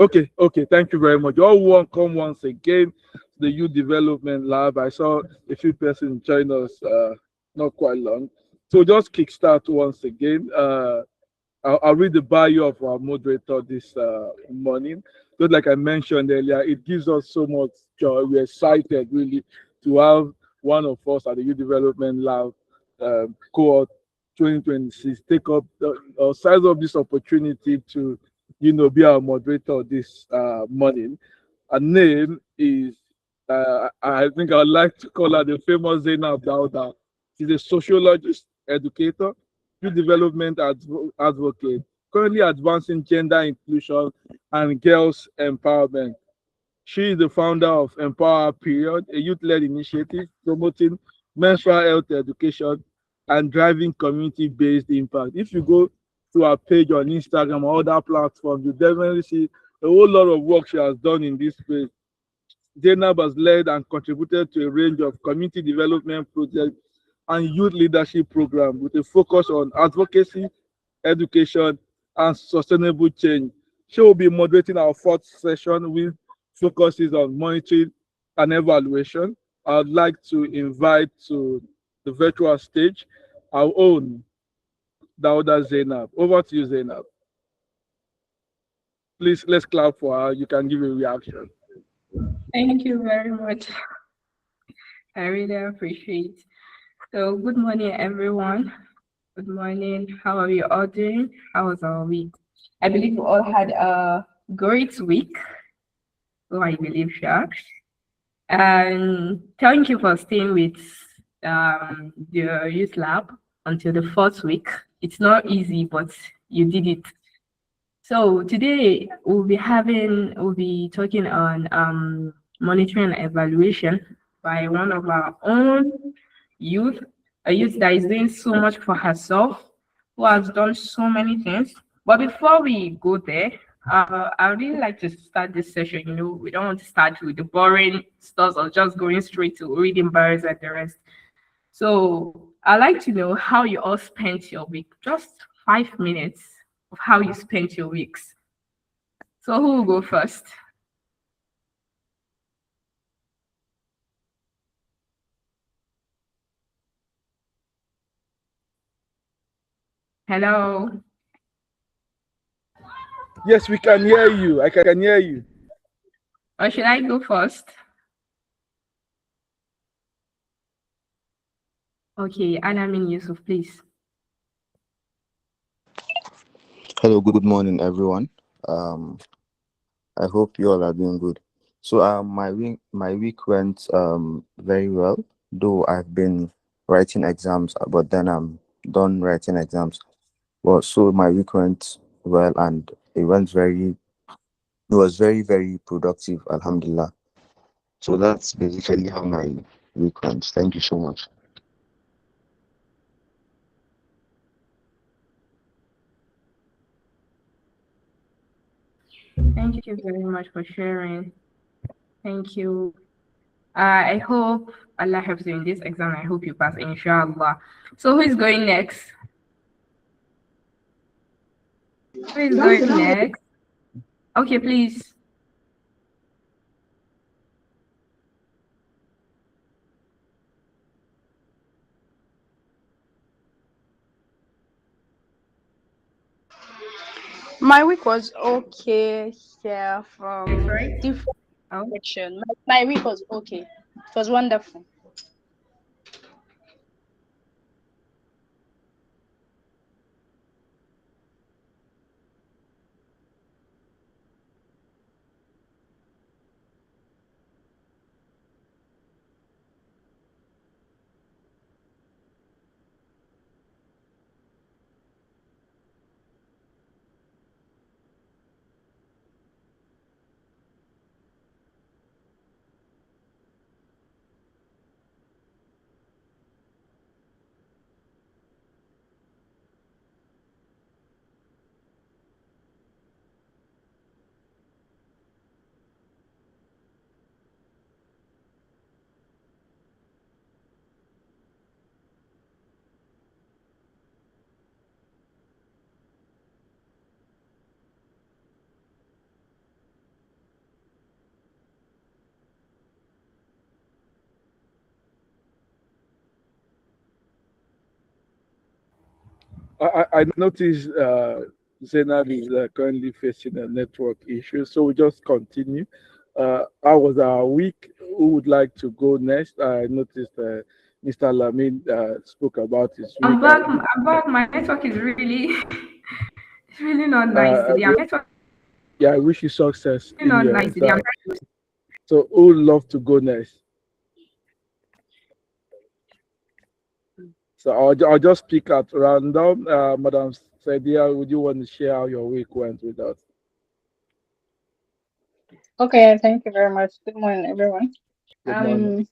Okay. Thank you very much. You're all welcome once again to the Youth Development Lab. I saw a few persons join us not quite long. So just kickstart once again. I'll read the bio of our moderator this morning. Just like I mentioned earlier, it gives us so much joy. We're excited really to have one of us at the Youth Development Lab Cohort 2026 take up size of this opportunity to, be our moderator this morning. Her name is, I think I'd like to call her the famous Zainab Dauda. She's a sociologist, educator, youth development advocate, currently advancing gender inclusion and girls empowerment. She is the founder of Empower Period, a youth-led initiative promoting menstrual health education and driving community-based impact. If you go to our page on Instagram or other platforms, you definitely see a whole lot of work she has done in this space. Zainab has led and contributed to a range of community development projects and youth leadership programs with a focus on advocacy, education, and sustainable change. She will be moderating our fourth session, which focuses on monitoring and evaluation. I'd like to invite to the virtual stage our own Dauda Zainab. Over to you, Zainab. Please, let's clap for her. You can give a reaction. Thank you very much. I really appreciate. So, good morning, everyone. Good morning. How are you all doing? How was our week? I believe we all had a great week. So I believe, sure. And thank you for staying with the youth lab until the fourth week. It's not easy, but you did it. So today we'll be talking on monitoring and evaluation by one of our own youth, a youth that is doing so much for herself, who has done so many things. But before we go there, I really like to start this session. We don't want to start with the boring stuff or just going straight to reading birds and the rest. So I'd like to know how you all spent your week. Just 5 minutes of how you spent your weeks. So who will go first? Hello. Yes, we can hear you. I can hear you. Or should I go first? Okay, Anamin Yusuf, please. Hello, good morning, everyone. I hope you all are doing good. So, my week went very well. Though I've been writing exams, but then I'm done writing exams. Well, so my week went well, and it was very very productive. Alhamdulillah. So that's basically how my week went. Thank you so much. Thank you very much for sharing. Thank you. I hope Allah helps you in this exam. I hope you pass, inshallah. So who is going next? Who is going next? Okay, please. My week was okay. Yeah, from Right? different Oh, section. My week was okay. It was wonderful. I noticed Zainab is currently facing a network issue, so we just continue. How was our week? Who would like to go next? I noticed Mr. Lamin spoke about his week. I'm back. I'm back. My network is really, it's really not nice today. My network Yeah, I wish you success is in not your nice today. I'm exam. So who would love to go next? So I'll just pick at random. Madam Sadia, would you want to share how your week went with us? Okay, thank you very much. Good morning, everyone. Good morning.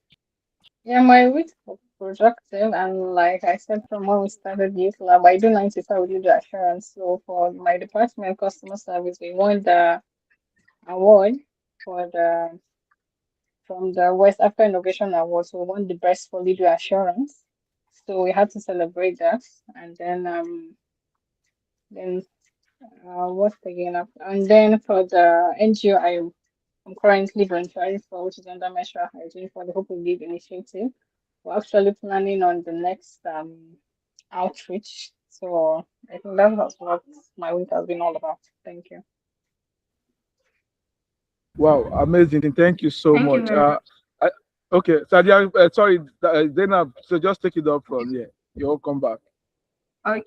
Yeah, my week was productive, and like I said from when we started youth lab, I do 95 with user assurance. So for my department, customer service, we won the award for the from the West Africa Innovation Awards. We won the best for leader assurance. So we had to celebrate that, and then what's again up? And then for the NGO, I'm currently volunteering for, which is under Measure Hygiene for the Hope We Live initiative. We're actually planning on the next outreach. So I think that's what my week has been all about. Thank you. Wow, amazing. Thank you so Thank you much. very much. I, okay, Sadia, sorry, Zainab, so just take it up from here. You'll come back. Okay.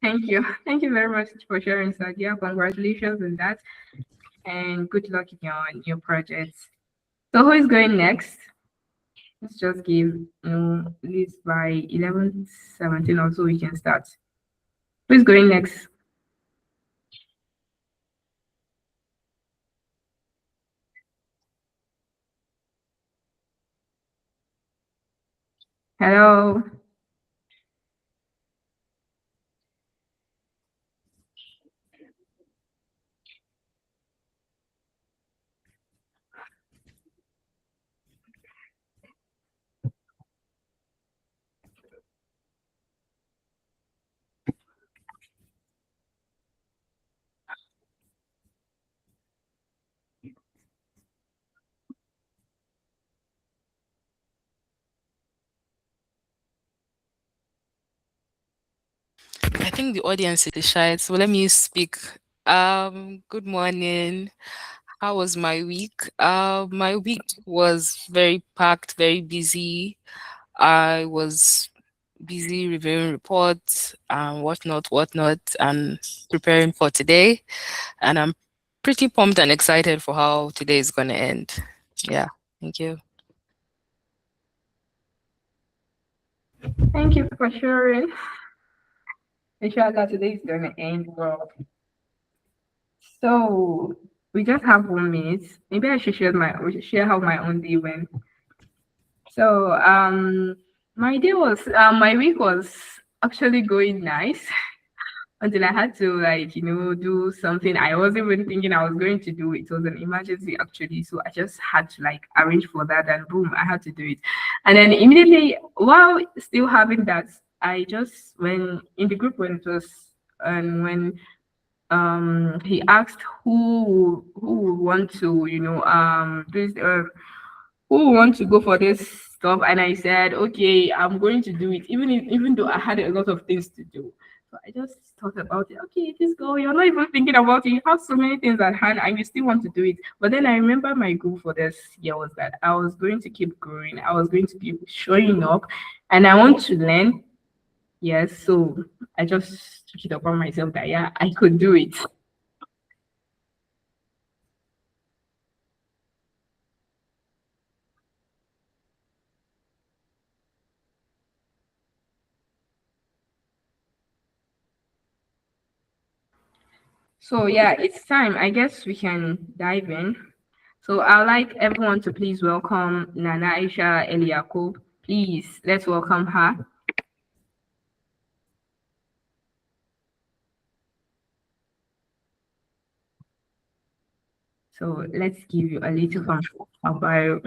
Thank you. Thank you very much for sharing, Sadia. Congratulations on that, and good luck in your new projects. So who is going next? Let's just give this by 11:17 or so we can start. Who's going next? Hello. I think the audience is shy, so let me speak. Good morning. How was my week? My week was very packed, very busy. I was busy reviewing reports and whatnot, and preparing for today. And I'm pretty pumped and excited for how today is going to end. Yeah, thank you. Thank you for sharing. Inshallah, today is going to end well. So we just have 1 minute. Maybe I should share how my own day went. So my week was actually going nice until I had to do something I wasn't even thinking I was going to do. It was an emergency actually, so I just had to arrange for that, and boom, I had to do it. And then immediately while still having that, I just when in the group when it was and when he asked who would want to this who want to go for this stuff, and I said okay, I'm going to do it, even though I had a lot of things to do. So I just thought about it. Okay, this girl, you're not even thinking about it. You have so many things at hand and you still want to do it. But then I remember my goal for this year was that I was going to keep growing, I was going to keep showing up, and I want to learn. Yes, so I just took it upon myself that yeah, I could do it. So yeah, it's time. I guess we can dive in. So I'd like everyone to please welcome Nana Aisha Eliakub. Please, let's welcome her. So let's give you a little fun about.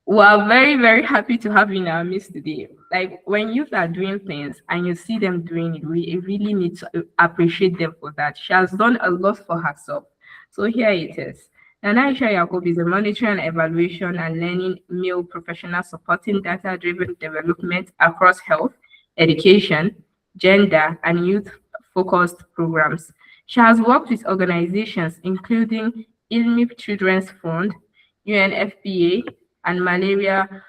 We are very, very happy to have you in our midst today. Like when youth are doing things and you see them doing it, we really need to appreciate them for that. She has done a lot for herself. So here it is. Nana Aisha Yacob is a monitoring and evaluation and learning male professional supporting data-driven development across health, education, gender, and youth-focused programs. She has worked with organizations including Illmi Children's Fund, UNFPA, and Malaria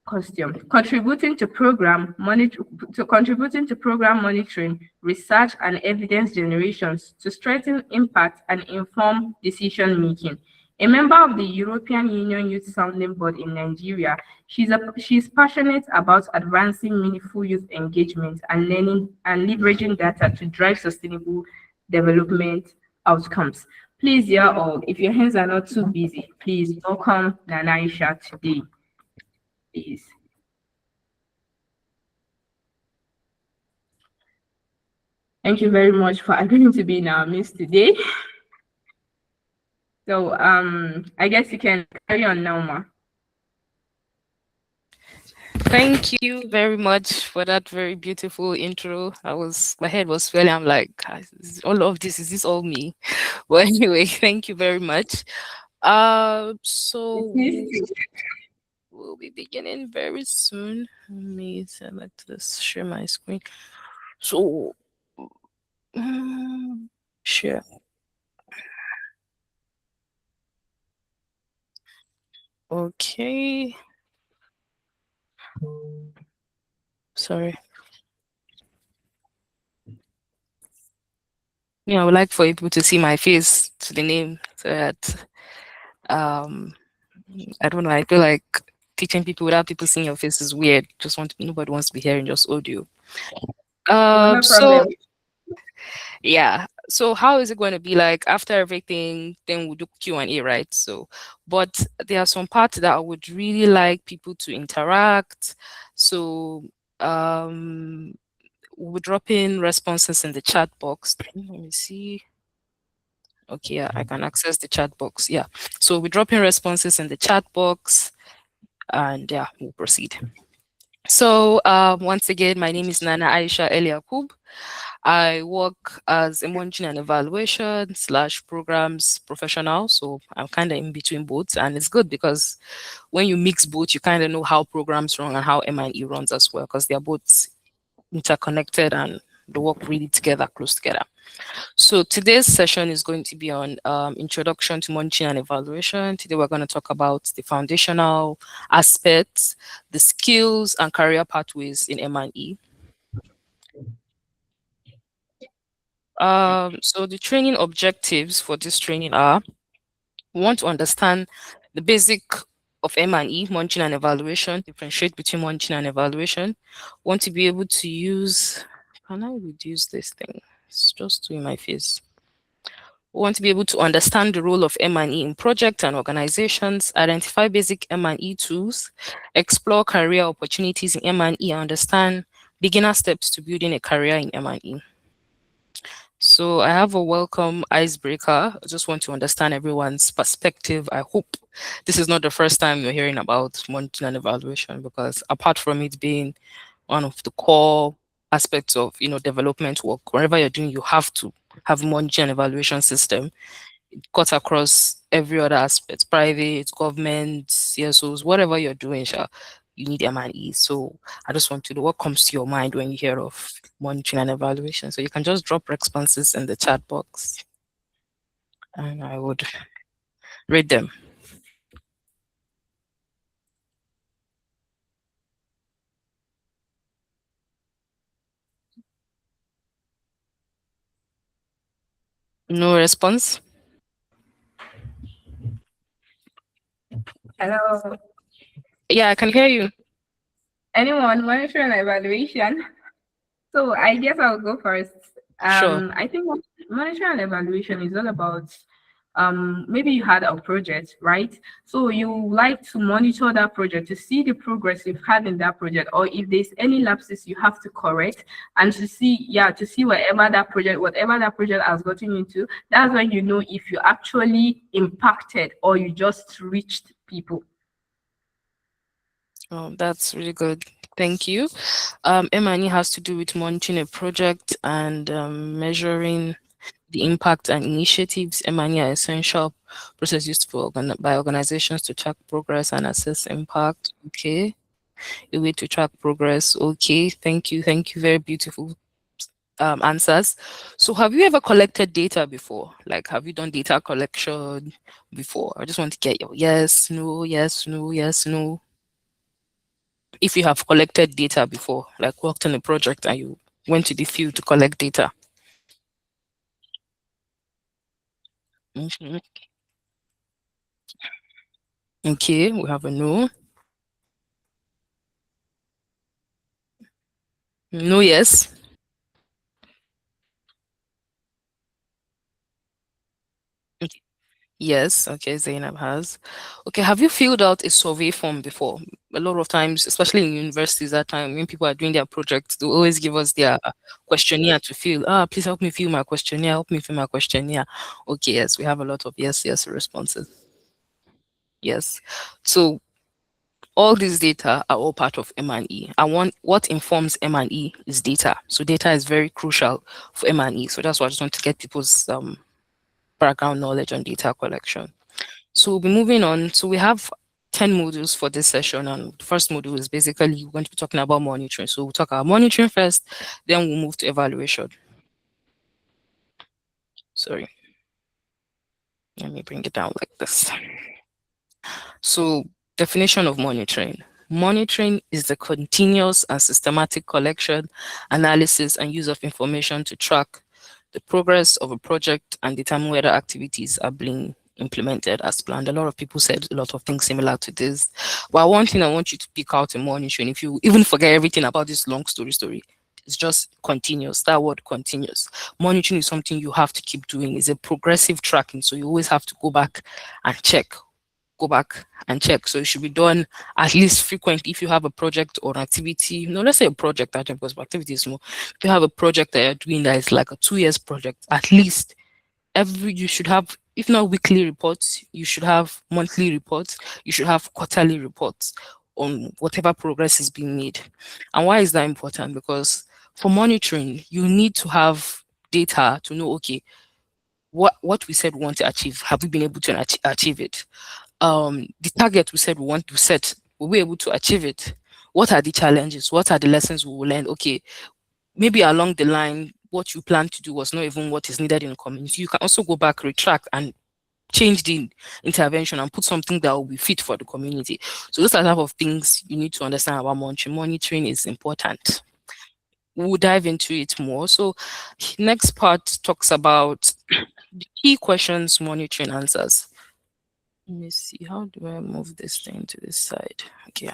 costume, contributing to program monitoring, research, and evidence generations to strengthen impact and inform decision making. A member of the European Union Youth Sounding Board in Nigeria, she's passionate about advancing meaningful youth engagement and learning and leveraging data to drive sustainable development outcomes. Please, dear all, if your hands are not too busy, please welcome Nana Aisha today. Please. Thank you very much for agreeing to be in our midst today. So I guess you can carry on now, Ma. Thank you very much for that very beautiful intro. My head was swelling. I'm like, all of this, is this all me? Well, anyway, thank you very much. So we'll be beginning very soon. Let me select this, share my screen. So, share. Okay. Sorry. Yeah, I would like for people to see my face to the name so that I don't know, I feel like teaching people without people seeing your face is weird. Nobody wants to be hearing just audio. No So problem. yeah. So how is it going to be like after everything? Then we'll do Q&A, right? So, but there are some parts that I would really like people to interact. So we'll drop in responses in the chat box. Let me see. Okay, yeah, I can access the chat box. Yeah. So we drop in responses in the chat box and yeah, we'll proceed. So once again, my name is Nana Aisha Eliakub. I work as a monitoring and evaluation / programs professional. So I'm kind of in between both. And it's good because when you mix both, you kind of know how programs run and how M&E runs as well, because they're both interconnected and they work really together, close together. So today's session is going to be on introduction to monitoring and evaluation. Today we're going to talk about the foundational aspects, the skills and career pathways in M&E. So the training objectives for this training are: we want to understand the basic of M&E, monitoring and evaluation, differentiate between monitoring and evaluation. We want to be able to use, can I reduce this thing? It's just too in my face. We want to be able to understand the role of M&E in projects and organizations, identify basic M&E tools, explore career opportunities in M&E, and understand beginner steps to building a career in M&E. So I have a welcome icebreaker. I just want to understand everyone's perspective. I hope this is not the first time you're hearing about monitoring and evaluation, because apart from it being one of the core aspects of development work, wherever you're doing, you have to have monitoring and evaluation system. It cuts across every other aspect, private, government, CSOs, whatever you're doing, you need M&E. So I just want to know what comes to your mind when you hear of monitoring and evaluation. So you can just drop responses in the chat box and I would read them. No response? Hello. Yeah, I can hear you. Anyone monitoring and evaluation? So I guess I'll go first. Sure. I think monitoring and evaluation is all about maybe you had a project, right? So you like to monitor that project to see the progress you've had in that project, or if there's any lapses you have to correct, and to see whatever that project has gotten into. That's when you know if you actually impacted or you just reached people. Oh, that's really good. Thank you. M&E has to do with monitoring a project and measuring the impact and initiatives. M&E are essential processes used by organizations to track progress and assess impact. Okay. a way to track progress. Okay, thank you. Thank you. Very beautiful answers. So have you ever collected data before? Like, have you done data collection before? I just want to get your yes, no, yes, no, yes, no. If you have collected data before, like worked on a project and you went to the field to collect data. Mhm. Okay, we have a no. No, yes. Okay. Yes, okay, Zainab has. Okay, have you filled out a survey form before? A lot of times, especially in universities, that time when people are doing their projects, they always give us their questionnaire to fill. Please help me fill my questionnaire. Help me fill my questionnaire. Okay, yes, we have a lot of yes, yes responses. Yes. So all these data are all part of M&E. And what informs M&E is data. So data is very crucial for M&E. So that's why I just want to get people's background knowledge on data collection. So we'll be moving on. So we have 10 modules for this session, and the first module is basically we're going to be talking about monitoring. So we'll talk about monitoring first, then we'll move to evaluation. Sorry, let me bring it down like this. So definition of monitoring. Monitoring is the continuous and systematic collection, analysis, and use of information to track the progress of a project and determine whether activities are being implemented as planned. A lot of people said a lot of things similar to this. But one thing I want you to pick out in monitoring, if you even forget everything about this long story, it's just continuous. That word continuous. Monitoring is something you have to keep doing. It's a progressive tracking. So you always have to go back and check. Go back and check. So it should be done at least frequently. If you have a project or an activity, no, let's say a project, because activity is more. If you have a project that you're doing that is like a 2 years project, at least you should have, if not weekly reports, you should have monthly reports, you should have quarterly reports on whatever progress is being made. And why is that important? Because for monitoring, you need to have data to know, okay, what we said we want to achieve, have we been able to achieve it? The target we said we want to set, were we able to achieve it? What are the challenges? What are the lessons we will learn? Okay, maybe along the line, what you plan to do was not even what is needed in the community. You can also go back, retract, and change the intervention and put something that will be fit for the community. So those are the type of things you need to understand about monitoring. Monitoring is important. We'll dive into it more. So next part talks about the key questions monitoring answers. Let me see, how do I move this thing to this side? Okay.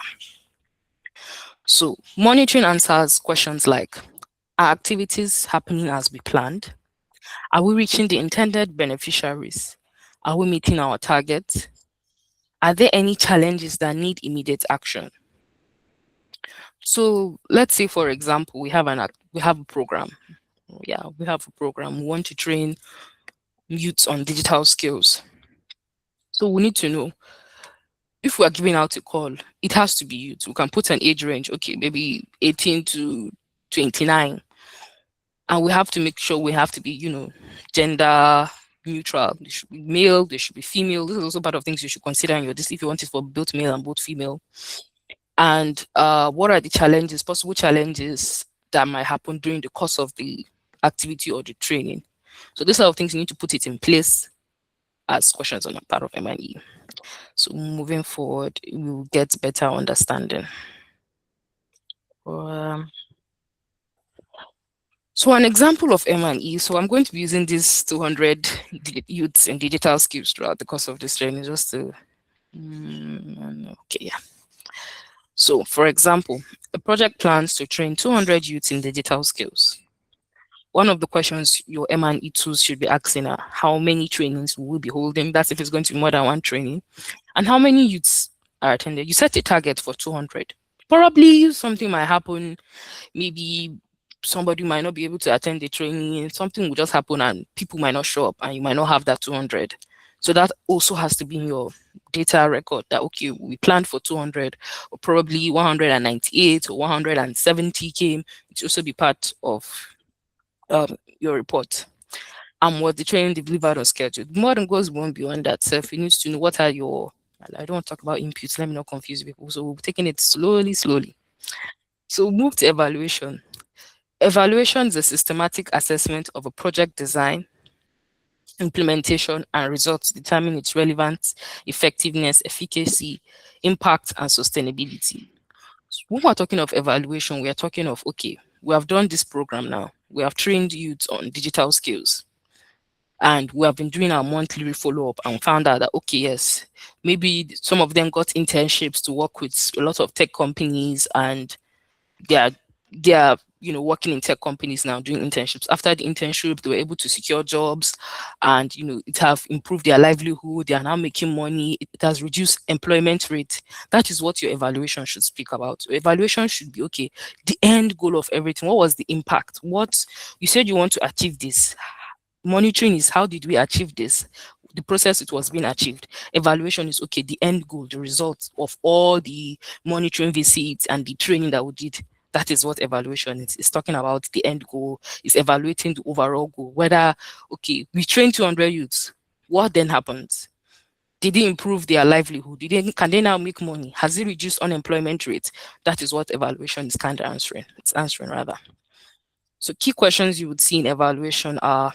So monitoring answers questions like, are activities happening as we planned? Are we reaching the intended beneficiaries? Are we meeting our targets? Are there any challenges that need immediate action? So let's say, for example, we have a program. Yeah, we have a program. We want to train youths on digital skills. So we need to know, if we are giving out a call, it has to be youth. We can put an age range, okay, maybe 18 to 29. And we have to make sure we have to be, gender neutral. They should be male, they should be female. This is also part of things you should consider in your list if you want it for both male and both female. And what are the challenges, possible challenges that might happen during the course of the activity or the training? So these are things you need to put it in place as questions on a part of M&E. So moving forward, we'll get better understanding. So an example of M&E, so I'm going to be using these 200 youths in digital skills throughout the course of this training, just to, okay, yeah. So for example, the project plans to train 200 youths in digital skills. One of the questions your M&E tools should be asking are, how many trainings will we be holding? That's if it's going to be more than one training. And how many youths are attended? You set a target for 200. Probably something might happen, maybe somebody might not be able to attend the training, something will just happen and people might not show up and you might not have that 200. So that also has to be in your data record that, okay, we planned for 200, or probably 198 or 170 came. It should also be part of your report. And was the training delivered on schedule? More than goes one beyond that, self, you need to know what are your I don't want to talk about inputs. Let me not confuse people. So we're taking it slowly, slowly. So move to evaluation. Evaluation is a systematic assessment of a project design, implementation, and results to determine its relevance, effectiveness, efficacy, impact, and sustainability. When we're talking of evaluation, we are talking of, okay, we have done this program now. We have trained youths on digital skills. And we have been doing our monthly follow-up and found out that, okay, yes, maybe some of them got internships to work with a lot of tech companies, and they are working in tech companies now, doing internships. After the internship, they were able to secure jobs, and it have improved their livelihood. They are now making money. It has reduced employment rate. That is what your evaluation should speak about. Your evaluation should be, okay, the end goal of everything. What was the impact? What you said you want to achieve this. Monitoring is, how did we achieve this? The process it was being achieved. Evaluation is, okay, the end goal, the result of all the monitoring visits and the training that we did. That is what evaluation is. It's talking about the end goal. It's evaluating the overall goal. Whether, okay, we trained 200 youths. What then happens? Did it improve their livelihood? Can they now make money? Has it reduced unemployment rate? That is what evaluation is kind of answering. It's answering rather. So key questions you would see in evaluation are: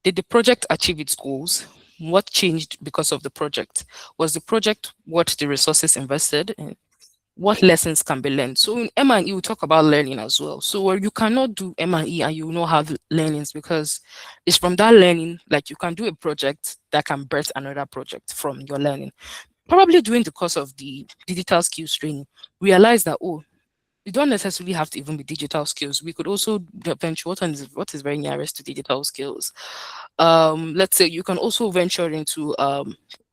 did the project achieve its goals? What changed because of the project? Was the project worth the resources invested? And what lessons can be learned? So in M&E, we talk about learning as well. So where you cannot do M&E and you will not have learnings, because it's from that learning, like you can do a project that can birth another project from your learning. Probably during the course of the digital skills training, realize that, oh, you don't necessarily have to even be digital skills. We could also venture what is very nearest to digital skills. Let's say you can also venture into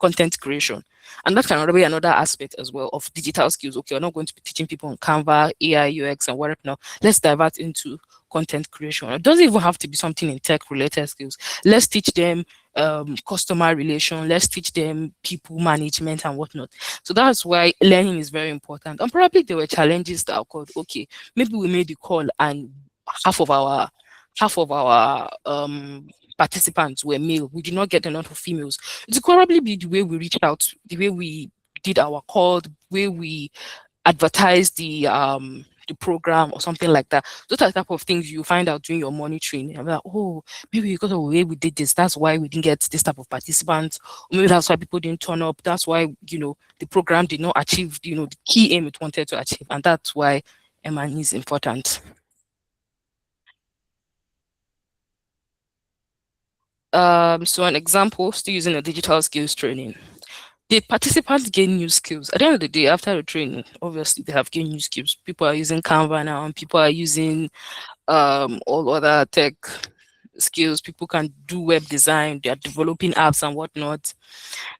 content creation, and that can be another aspect as well of digital skills. Okay, we're not going to be teaching people on Canva, AI, UX, and whatever. Now let's divert into content creation. It doesn't even have to be something in tech related skills. Let's teach them customer relation. Let's teach them people management and whatnot. So that's why learning is very important. And probably there were challenges that occurred. Okay, maybe we made the call and half of our participants were male. We did not get a lot of females. It could probably be the way we reached out, the way we did our call, the way we advertised the program or something like that. Those are the type of things you find out during your monitoring. I'm like, oh, maybe because of the way we did this, that's why we didn't get this type of participants. Or maybe that's why people didn't turn up. That's why, the program did not achieve, the key aim it wanted to achieve. And that's why M&E is important. So an example, still using a digital skills training. The participants gain new skills. At the end of the day, after the training, obviously they have gained new skills. People are using Canva now, and people are using all other tech skills. People can do web design, they are developing apps and whatnot.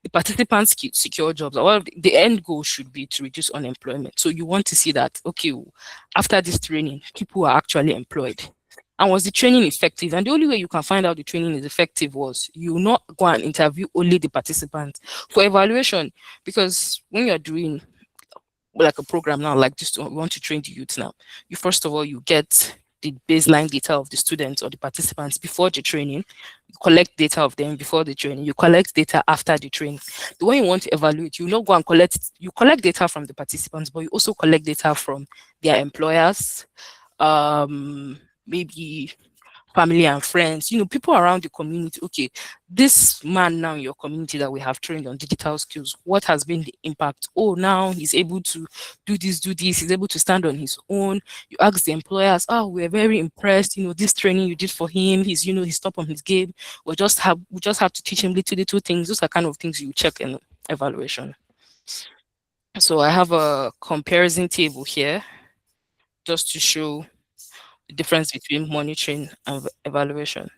The participants secure jobs. Well, the end goal should be to reduce unemployment. So you want to see that, okay, after this training, people are actually employed. And was the training effective? And the only way you can find out the training is effective was you not go and interview only the participants for evaluation. Because when you're doing like a program now like this, we want to train the youth now, you first of all, you get the baseline data of the students or the participants before the training. You collect data of them before the training. You collect data after the training. The way you want to evaluate, you not go and you collect data from the participants, but you also collect data from their employers, maybe family and friends, people around the community. Okay, this man now in your community that we have trained on digital skills, what has been the impact? Oh, now he's able to do this, he's able to stand on his own. You ask the employers, oh, we're very impressed, this training you did for him, he's top on his game. We just have to teach him little things. Those are kind of things you check in evaluation. So I have a comparison table here just to show the difference between monitoring and evaluation.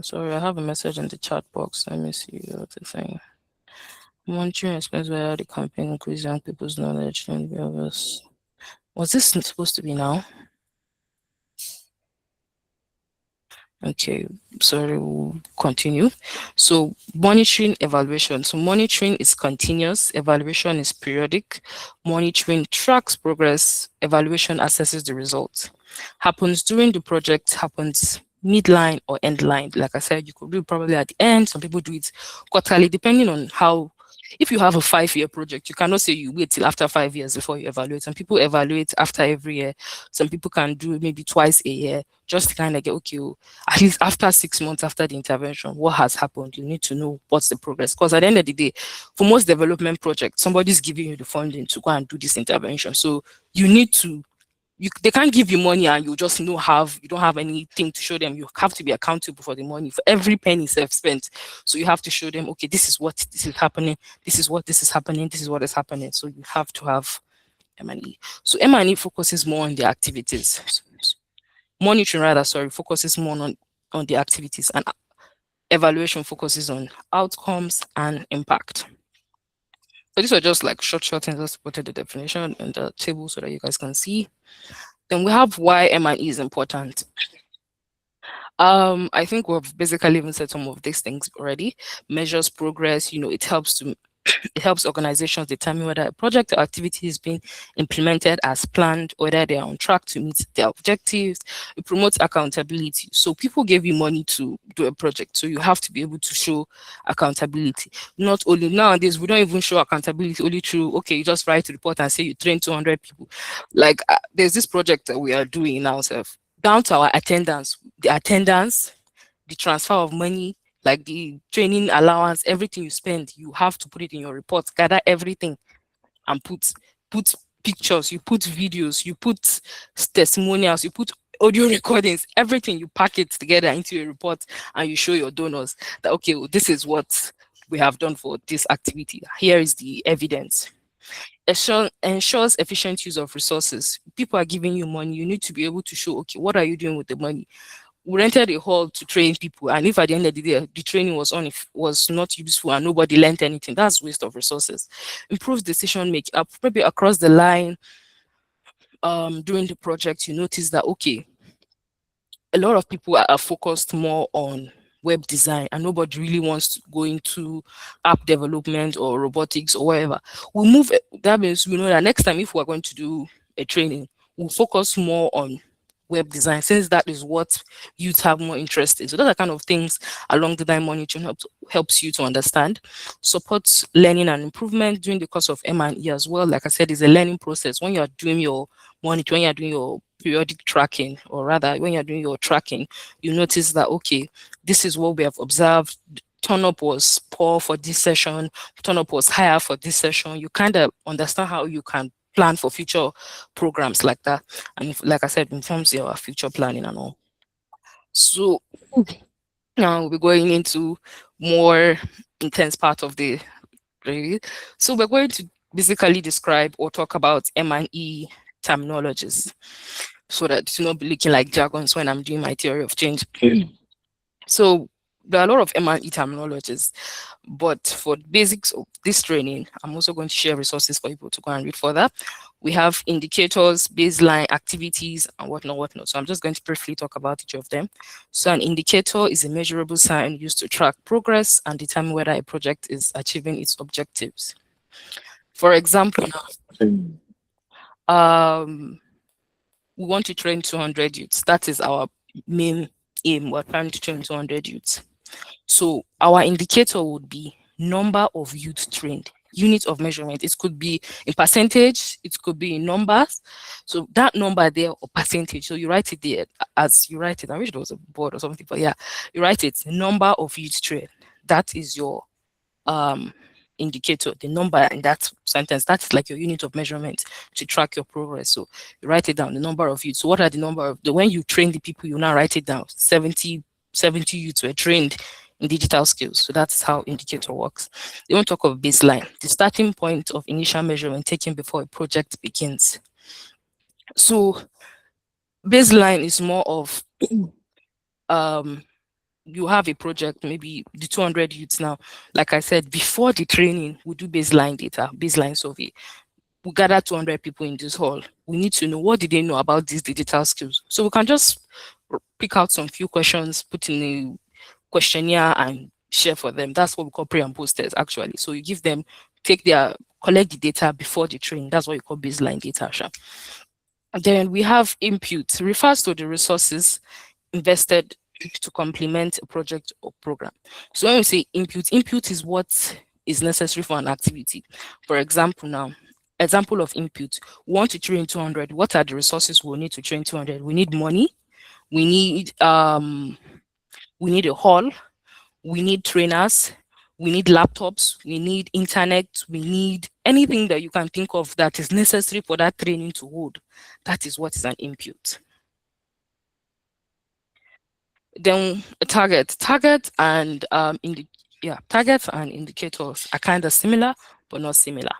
Sorry, I have a message in the chat box. Let me see what it's saying. Monitoring explains whether the campaign increases young people's knowledge and the others. Was this supposed to be now? Okay, sorry, we'll continue. So monitoring, evaluation. So monitoring is continuous, evaluation is periodic. Monitoring tracks progress, evaluation assesses the results. Happens during the project, happens midline, or end line. Like I said, you could do it probably at the end. Some people do it quarterly, depending on how. If you have a 5-year project, you cannot say you wait till after 5 years before you evaluate. Some people evaluate after every year. Some people can do it maybe twice a year, just to kind of get, okay, oh, at least after 6 months after the intervention, what has happened? You need to know what's the progress. Because at the end of the day, for most development projects, somebody's giving you the funding to go and do this intervention. So you need to, they can't give you money and you just you don't have anything to show them. You have to be accountable for the money, for every penny self spent. So you have to show them, okay, this is what this is happening, this is what this is happening, this is what is happening. So you have to have M&E. So M&E focuses more on the activities. Monitoring rather, sorry, focuses more on the activities, and evaluation focuses on outcomes and impact. So these are just like short things. Just put the definition in the table so that you guys can see. Then we have why M&E is important. I think we've basically even said some of these things already. Measures progress, it helps organizations determine whether a project or activity is being implemented as planned, whether they are on track to meet their objectives. It promotes accountability. So people gave you money to do a project, so you have to be able to show accountability. Not only nowadays, we don't even show accountability only through, okay, you just write a report and say you train 200 people. Like there's this project that we are doing now, down to our attendance, the transfer of money, like the training allowance, everything you spend, you have to put it in your report, gather everything and put pictures, you put videos, you put testimonials, you put audio recordings, everything, you pack it together into a report and you show your donors that, okay, well, this is what we have done for this activity. Here is the evidence. Ensures efficient use of resources. People are giving you money, you need to be able to show, okay, what are you doing with the money? We rented a hall to train people, and if at the end of the day the training was not useful and nobody learned anything, that's waste of resources. Improves decision making. Maybe across the line, during the project, you notice that, okay, a lot of people are focused more on web design and nobody really wants to go into app development or robotics or whatever. That means we know that next time if we're going to do a training, we'll focus more on web design, since that is what youth have more interest in. So those are kind of things along the line monitoring helps you to understand. Supports learning and improvement during the course of M&E as well. Like I said, it's a learning process. When you're doing your monitor, when you're doing your periodic tracking, or rather when you're doing your tracking, you notice that, okay, this is what we have observed. Turn up was poor for this session, turn up was higher for this session. You kind of understand how you can plan for future programs like that. And like I said, informs your future planning and all. So now we'll be going into more intense part of the review. So we're going to basically describe or talk about M&E terminologies, so that it's not be looking like jargons when I'm doing my theory of change. So there are a lot of M&E terminologies, but for the basics of this training, I'm also going to share resources for people to go and read further. We have indicators, baseline, activities, and whatnot. So I'm just going to briefly talk about each of them. So an indicator is a measurable sign used to track progress and determine whether a project is achieving its objectives. For example, we want to train 200 youths. That is our main aim. We're trying to train 200 youths. So our indicator would be number of youth trained, unit of measurement. It could be in percentage, it could be in numbers. So that number there, or percentage, so you write it there as you write it. I wish there was a board or something, but yeah, you write it, number of youth trained. That is your indicator, the number in that sentence. That's like your unit of measurement to track your progress. So you write it down, the number of youths. So what are the number of when you train the people, you now write it down. 70 youths were trained in digital skills. So that's how indicator works. They won't talk of baseline, the starting point of initial measurement taken before a project begins. So baseline is more of you have a project, maybe the 200 youths now. Like I said, before the training, we do baseline data, baseline survey. We gather 200 people in this hall. We need to know, what did they know about these digital skills? So we can just pick out some few questions, put in a questionnaire and share for them. That's what we call pre and post test, actually. So you give them, collect the data before the training. That's what you call baseline data. And then we have input, refers to the resources invested to complement a project or program. So when we say input is what is necessary for an activity. For example, now, example of input, we want to train 200. What are the resources we'll need to train 200? We need money, we need a hall, we need trainers, we need laptops, we need internet, we need anything that you can think of that is necessary for that training to hold. That is what is an input. Then a target and targets and indicators are kind of similar but not similar.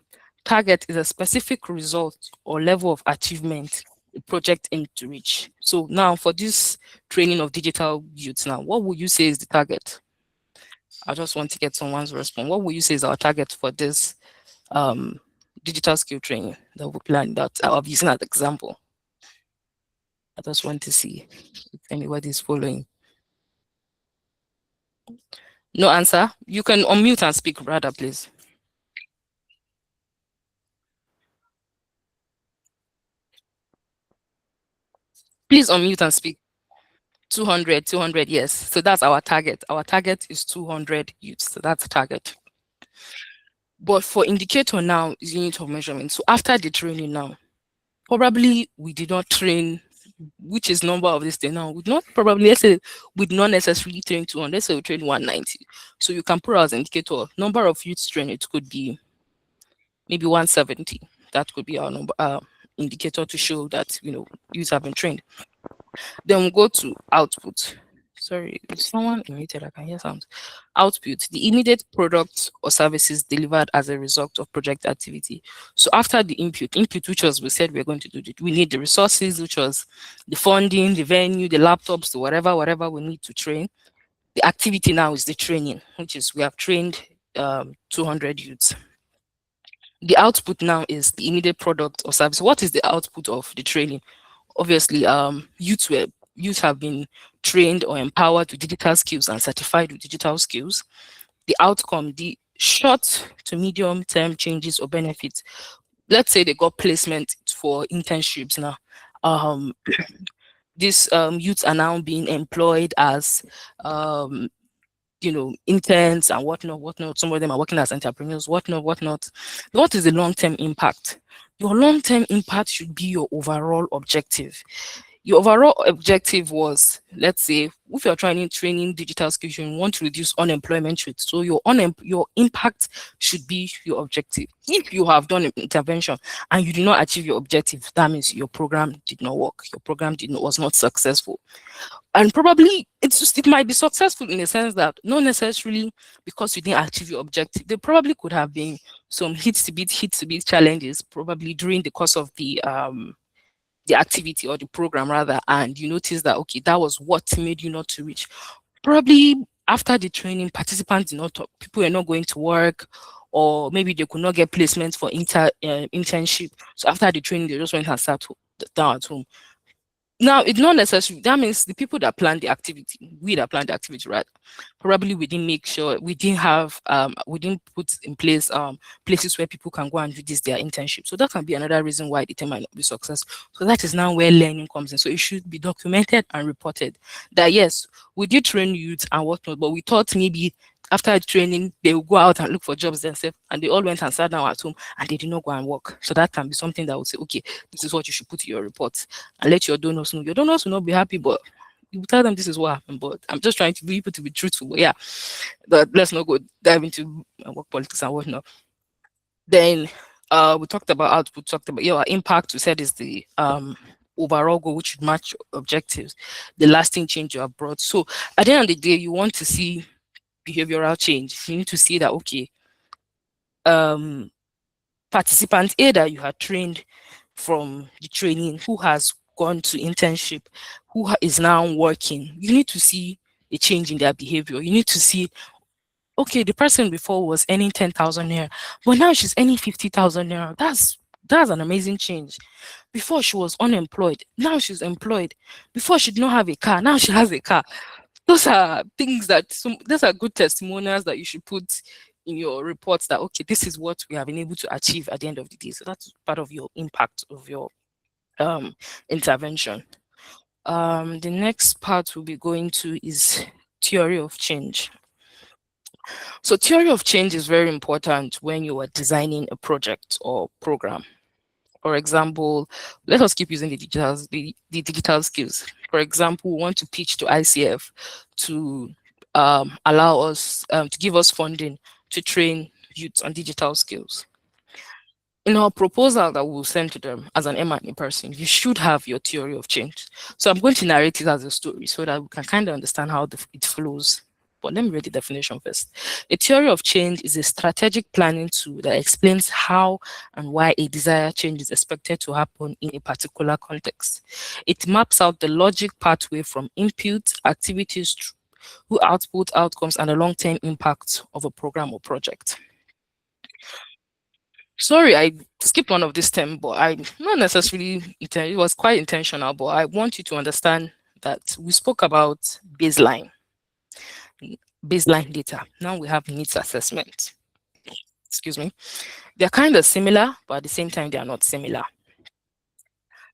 Target is a specific result or level of achievement the project aims to reach. So now for this training of digital youths, now what would you say is the target? I just want to get someone's response. What would you say is our target for this digital skill training that we plan, that I'll be using as example? I just want to see if anybody is following. No answer. You can unmute and speak rather, please. Please unmute and speak. 200, yes. So that's our target. Our target is 200 youths. So that's the target. But for indicator now is unit of measurement. So after the training now, probably we did not train, which is number of this thing now. We not probably, let's say we did not necessarily train 200, let's say we train 190. So you can put as indicator, number of youths trained, it could be maybe 170. That could be our number indicator to show that youths have been trained. Then we go to output. Sorry, is someone muted? I can hear sounds. Output, the immediate products or services delivered as a result of project activity. So after the input, which was we said we're going to do, we need the resources, which was the funding, the venue, the laptops, the whatever we need to train. The activity now is the training, which is we have trained 200 youths. The output now is the immediate product or service. What is the output of the training? Obviously, youth have been trained or empowered with digital skills and certified with digital skills. The outcome, the short to medium term changes or benefits. Let's say they got placement for internships now. These youths are now being employed as interns and whatnot. Some of them are working as entrepreneurs, whatnot. What is the long-term impact? Your long-term impact should be your overall objective. Your overall objective was, let's say, if you're training digital skills, you want to reduce unemployment rate. So your impact should be your objective. If you have done an intervention and you did not achieve your objective, that means your program did not work. Your program was not successful. And probably it might be successful in the sense that not necessarily because you didn't achieve your objective. There probably could have been some hit to beat challenges probably during the course of the activity or the program rather, and you notice that okay, that was what made you not to reach. Probably after the training, participants people were not going to work, or maybe they could not get placements for internship. So after the training, they just went and sat down at home. Now, it's not necessary. That means the people that plan the activity, right? Probably we didn't make sure, we didn't put in place places where people can go and do their internship. So that can be another reason why the thing might not be successful. So that is now where learning comes in. So it should be documented and reported that yes, we did train youth and whatnot, but we thought maybe after training, they will go out and look for jobs themselves, and they all went and sat down at home and they did not go and work. So that can be something that would say, okay, this is what you should put in your report and let your donors know. Your donors will not be happy, but you tell them this is what happened. But I'm just trying to be able to be truthful. But yeah, but let's not go dive into work politics and whatnot. Then we talked about output, talked about your impact. We said is the overall goal, which should match objectives, the lasting change you have brought. So at the end of the day, you want to see behavioral change. You need to see that okay, participant A that you had trained from the training, who has gone to internship, who is now working, you need to see a change in their behavior. You need to see, okay, the person before was earning 10,000 naira, but now she's earning 50,000 naira. That's an amazing change. Before she was unemployed, now she's employed. Before she did not have a car, now she has a car. Those are things those are good testimonials that you should put in your reports that, okay, this is what we have been able to achieve at the end of the day. So that's part of your impact of your intervention. The next part we'll be going to is theory of change. So theory of change is very important when you are designing a project or program. For example, let us keep using the digital skills. For example, we want to pitch to ICF to allow us to give us funding to train youth on digital skills. In our proposal that we'll send to them as an M&A person, you should have your theory of change. So I'm going to narrate it as a story so that we can kind of understand how it flows. But let me read the definition first. A theory of change is a strategic planning tool that explains how and why a desired change is expected to happen in a particular context. It maps out the logic pathway from input, activities, to output, outcomes, and the long-term impact of a program or project. Sorry, I skipped one of this term, but I not necessarily, it was quite intentional, but I want you to understand that we spoke about baseline data. Now we have needs assessment. Excuse me. They're kind of similar, but at the same time, they are not similar.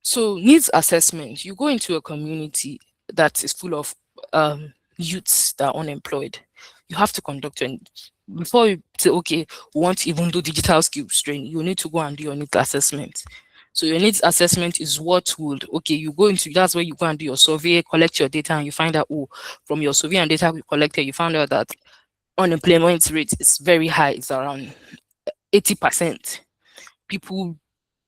So needs assessment, you go into a community that is full of youths that are unemployed. You have to conduct your before you say, okay, we want to even do digital skills training, you need to go and do your needs assessment. So your needs assessment is what would, okay, you go into, that's where you go and do your survey, collect your data, and you find out, oh, from your survey and data we collected, you found out that unemployment rate is very high, it's around 80%. People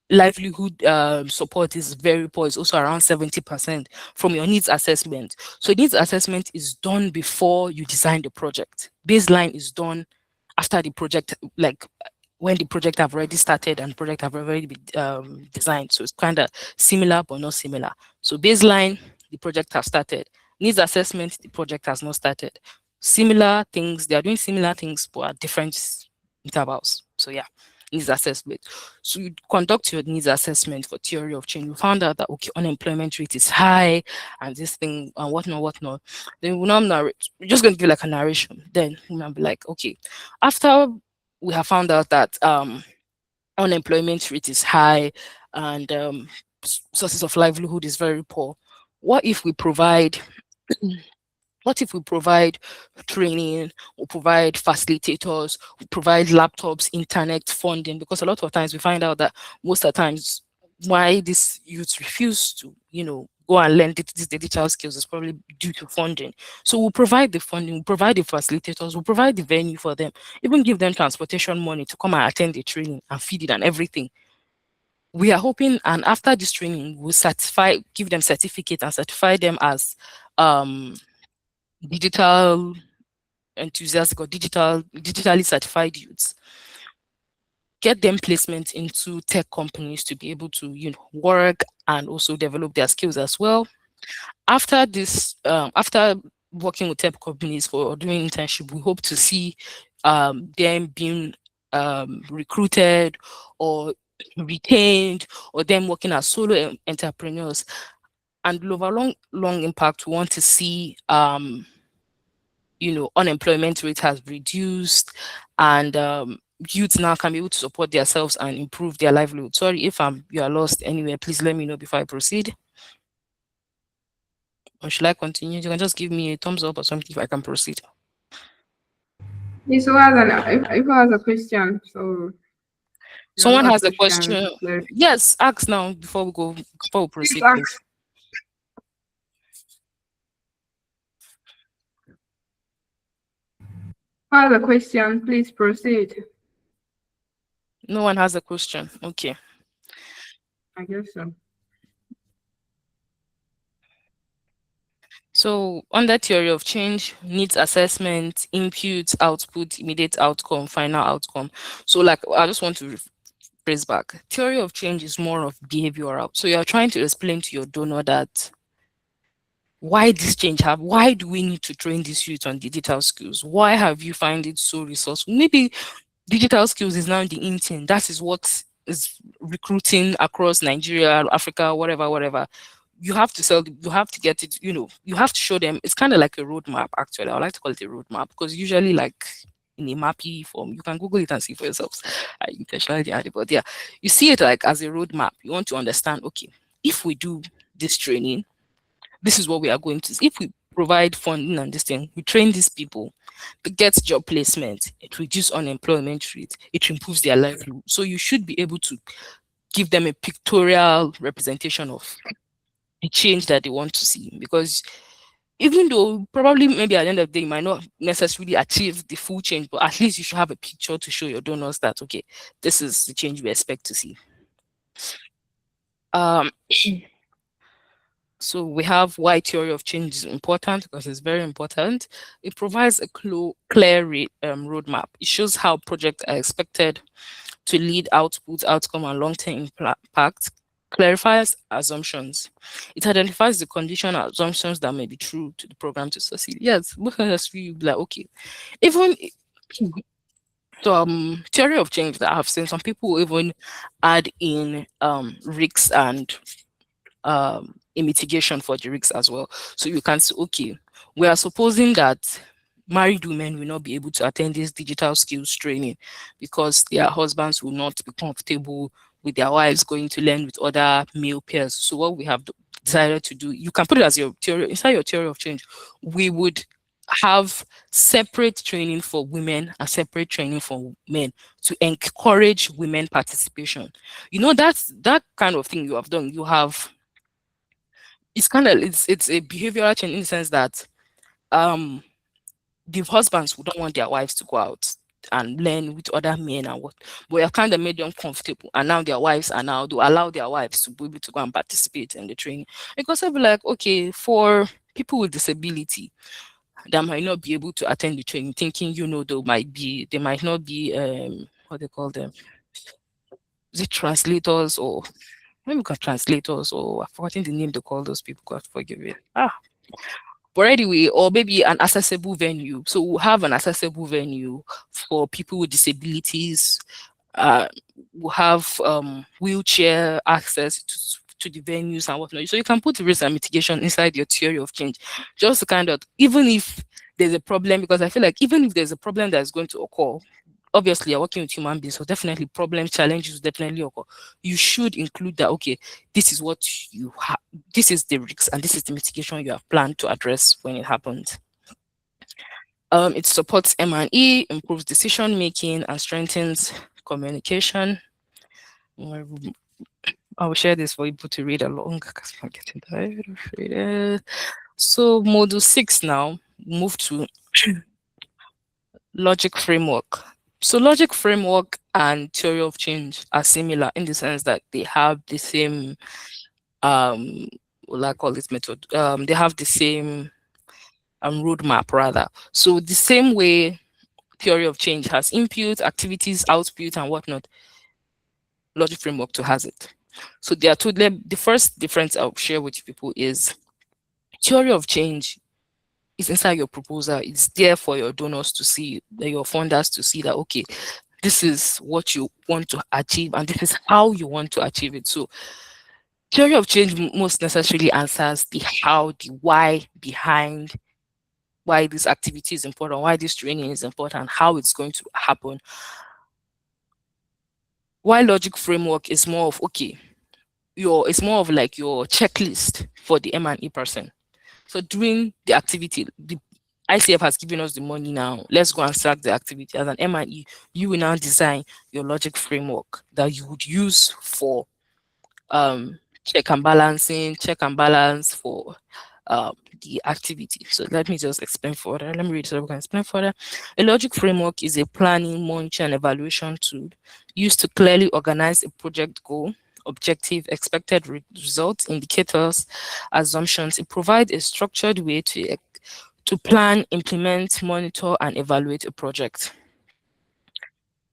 livelihood support is very poor, it's also around 70% from your needs assessment. So needs assessment is done before you design the project. Baseline is done after the project, like when the project have already started and project have already been designed. So it's kind of similar but not similar. So baseline, the project has started. Needs assessment, the project has not started. Similar things, they are doing similar things but at different intervals. So yeah, needs assessment. So you conduct your needs assessment for theory of change. You found out that okay, unemployment rate is high and this thing and whatnot. Then we'll now narrate. We're just going to give like a narration. Then we'll be like, okay, after we have found out that unemployment rate is high and sources of livelihood is very poor, what if we provide training, we provide facilitators, we provide laptops, internet funding? Because a lot of times we find out that most of the times why these youths refuse to, go and learn these digital skills is probably due to funding. So we'll provide the funding, we'll provide the facilitators, we'll provide the venue for them, even give them transportation money to come and attend the training and feed it and everything. We are hoping, and after this training, we'll give them certificate and certify them as digital enthusiastic or digitally certified youths, get them placement into tech companies to be able to work and also develop their skills as well. After this, after working with tech companies for doing internship, we hope to see them being recruited or retained, or them working as solo entrepreneurs. And over long impact, we want to see unemployment rate has reduced, and youths now can be able to support themselves and improve their livelihood. Sorry if you are lost anywhere, please let me know before I proceed. Or should I continue? You can just give me a thumbs up or something if I can proceed. Yes, so if I has a question, so someone has a question. Yes, ask now before we proceed, please. Has a question, please proceed. No one has a question. Okay. I guess so. So under theory of change, needs assessment, input, output, immediate outcome, final outcome. So like I just want to phrase back. Theory of change is more of behavioral. So you're trying to explain to your donor that why this change why do we need to train this youth on digital skills? Why have you find it so resourceful? Maybe digital skills is now the in thing. That is what is recruiting across Nigeria, Africa, whatever. You have to sell, you have to get it, you have to show them. It's kind of like a roadmap, actually. I like to call it a roadmap because usually like in a mappy form, you can Google it and see for yourselves. I intentionally added, but yeah, you see it like as a roadmap. You want to understand, okay, if we do this training, this is what we are going to. If we provide funding and this thing, we train these people to get job placement, it reduces unemployment rate, it improves their livelihood. So you should be able to give them a pictorial representation of a change that they want to see. Because even though probably maybe at the end of the day you might not necessarily achieve the full change, but at least you should have a picture to show your donors that okay, this is the change we expect to see. Um, so we have why theory of change is important, because it's very important. It provides a clear roadmap. It shows how projects are expected to lead output, outcome, and long-term impact. Clarifies assumptions. It identifies the condition and assumptions that may be true to the program to succeed. Yes, most necessarily you'll be like, okay, even theory of change that I've seen, some people even add in risks and a mitigation for the risks as well. So you can say, okay, we are supposing that married women will not be able to attend this digital skills training because their husbands will not be comfortable with their wives going to learn with other male peers. So what we have decided to do, you can put it as your theory, inside your theory of change, we would have separate training for women and separate training for men to encourage women participation. You know, that's that kind of thing you have done. You have, it's kind of, it's a behavioral change in the sense that the husbands who don't want their wives to go out and learn with other men and what, but you have kind of made them comfortable, and now their wives are now to allow their wives to be able to go and participate in the training. Because I'll be like, okay, for people with disability that might not be able to attend the training, thinking, you know, they might not be what they call them, is it translators, or maybe translators, or I've forgotten the name they call those people, God forgive me. But anyway, or maybe an accessible venue. So we'll have an accessible venue for people with disabilities. We'll have wheelchair access to the venues and whatnot. So you can put the risk and mitigation inside your theory of change, just to kind of, even if there's a problem, because I feel like even if there's a problem that's going to occur, obviously you're working with human beings, so definitely problems, challenges definitely occur. You should include that, okay, this is what you have, this is the risks, and this is the mitigation you have planned to address when it happens. It supports M&E, improves decision making, and strengthens communication. I will share this for people to read along because I'm getting tired of reading. So module 6 now, move to logic framework. So logic framework and theory of change are similar in the sense that they have the same, what I call this method, they have the same roadmap rather. So the same way theory of change has input, activities, output, and whatnot, logic framework too has it. So there are two. The first difference I'll share with people is theory of change is inside your proposal. It's there for your donors to see, your funders to see that, okay, this is what you want to achieve and this is how you want to achieve it. So theory of change most necessarily answers the how, the why behind why this activity is important, why this training is important, how it's going to happen. Why logic framework is more of, okay, it's more of like your checklist for the M&E person. So during the activity, the ICF has given us the money now. Let's go and start the activity. As an M&E, you will now design your logic framework that you would use for check and balance for the activity. So let me just explain further. Let me read so we can explain further. A logic framework is a planning, monitoring, and evaluation tool used to clearly organize a project goal, objective, expected results, indicators, assumptions. It provides a structured way to plan, implement, monitor, and evaluate a project.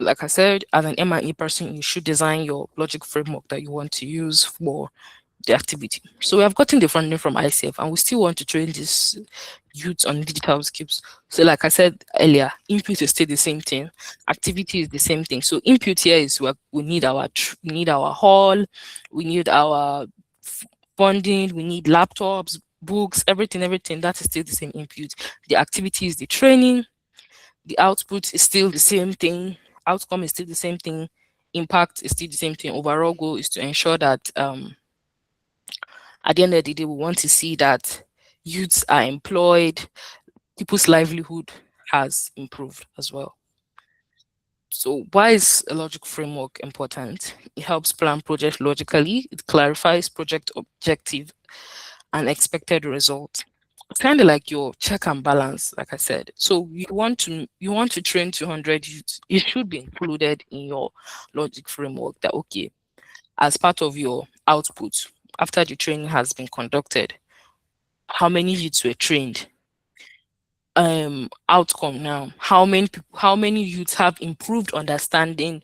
Like I said, as an M&E person, you should design your logic framework that you want to use for the activity. So we have gotten the funding from ICF and we still want to train these youth on digital skills. So like I said earlier, input is still the same thing, activity is the same thing. So input here is what we need our hall, we need our funding, we need laptops, books, everything, that is still the same input. The activity is the training, the output is still the same thing, outcome is still the same thing, impact is still the same thing. Overall goal is to ensure that At the end of the day, we want to see that youths are employed, people's livelihood has improved as well. So why is a logic framework important? It helps plan projects logically, it clarifies project objective and expected result. It's kind of like your check and balance, like I said. So you want to train 200 youths. It should be included in your logic framework that okay, as part of your output after the training has been conducted, how many youths were trained, outcome now, how many youths have improved understanding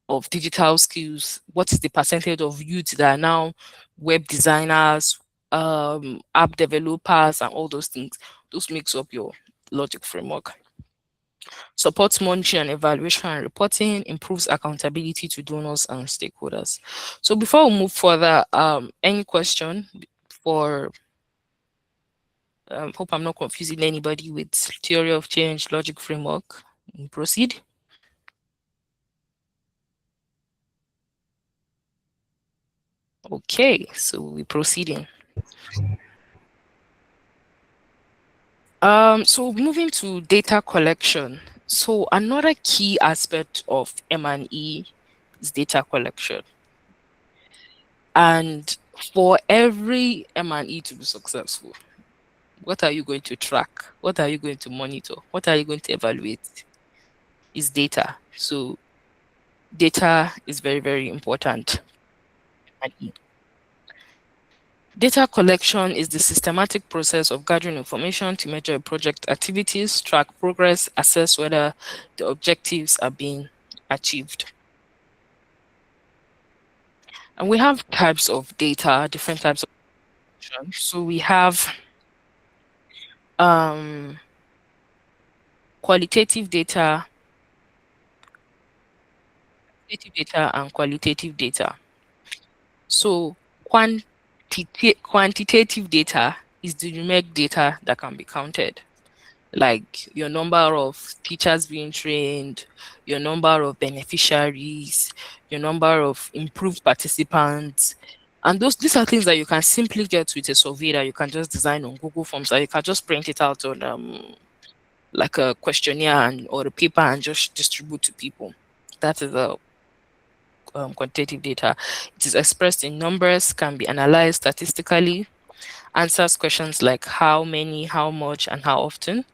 of digital skills, what is the percentage of youths that are now web designers, app developers and all those things. Those makes up your logic framework. Supports monitoring and evaluation and reporting, improves accountability to donors and stakeholders. So before we move further, any question for hope I'm not confusing anybody with theory of change, logic framework. Proceed. Okay, so we're proceeding. So moving to data collection. So another key aspect of M&E is data collection. And for every M&E to be successful, what are you going to track? What are you going to monitor? What are you going to evaluate? Is data. So data is very, very important. Data collection is the systematic process of gathering information to measure project activities, track progress, assess whether the objectives are being achieved. And we have types of data, different types of collection. So we have qualitative data, and qualitative data. So quantitative data is the numeric data that can be counted, like your number of teachers being trained, your number of beneficiaries, your number of improved participants. And these are things that you can simply get with a survey that you can just design on Google Forms, or you can just print it out on like a questionnaire or a paper and just distribute to people. That is a quantitative data. It is expressed in numbers, can be analyzed statistically, answers questions like how many, how much, and how often.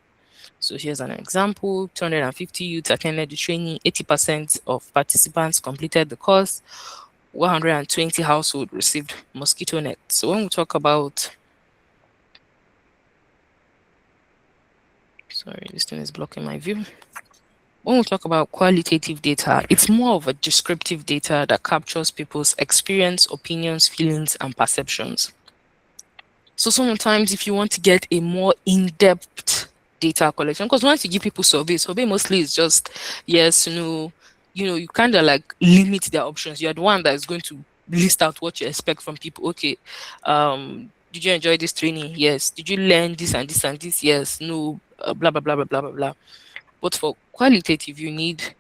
So here's an example: 250 youths attended the training, 80% of participants completed the course, 120 households received mosquito net. So when we talk about, sorry, this thing is blocking my view. When we talk about qualitative data, it's more of a descriptive data that captures people's experience, opinions, feelings, and perceptions. So sometimes if you want to get a more in-depth data collection, because once you give people survey mostly is just yes, no, you kind of like limit their options. You're the one that is going to list out what you expect from people. Okay, did you enjoy this training? Yes. Did you learn this and this and this? Yes. No. Blah blah blah blah blah blah blah. But for qualitative, you need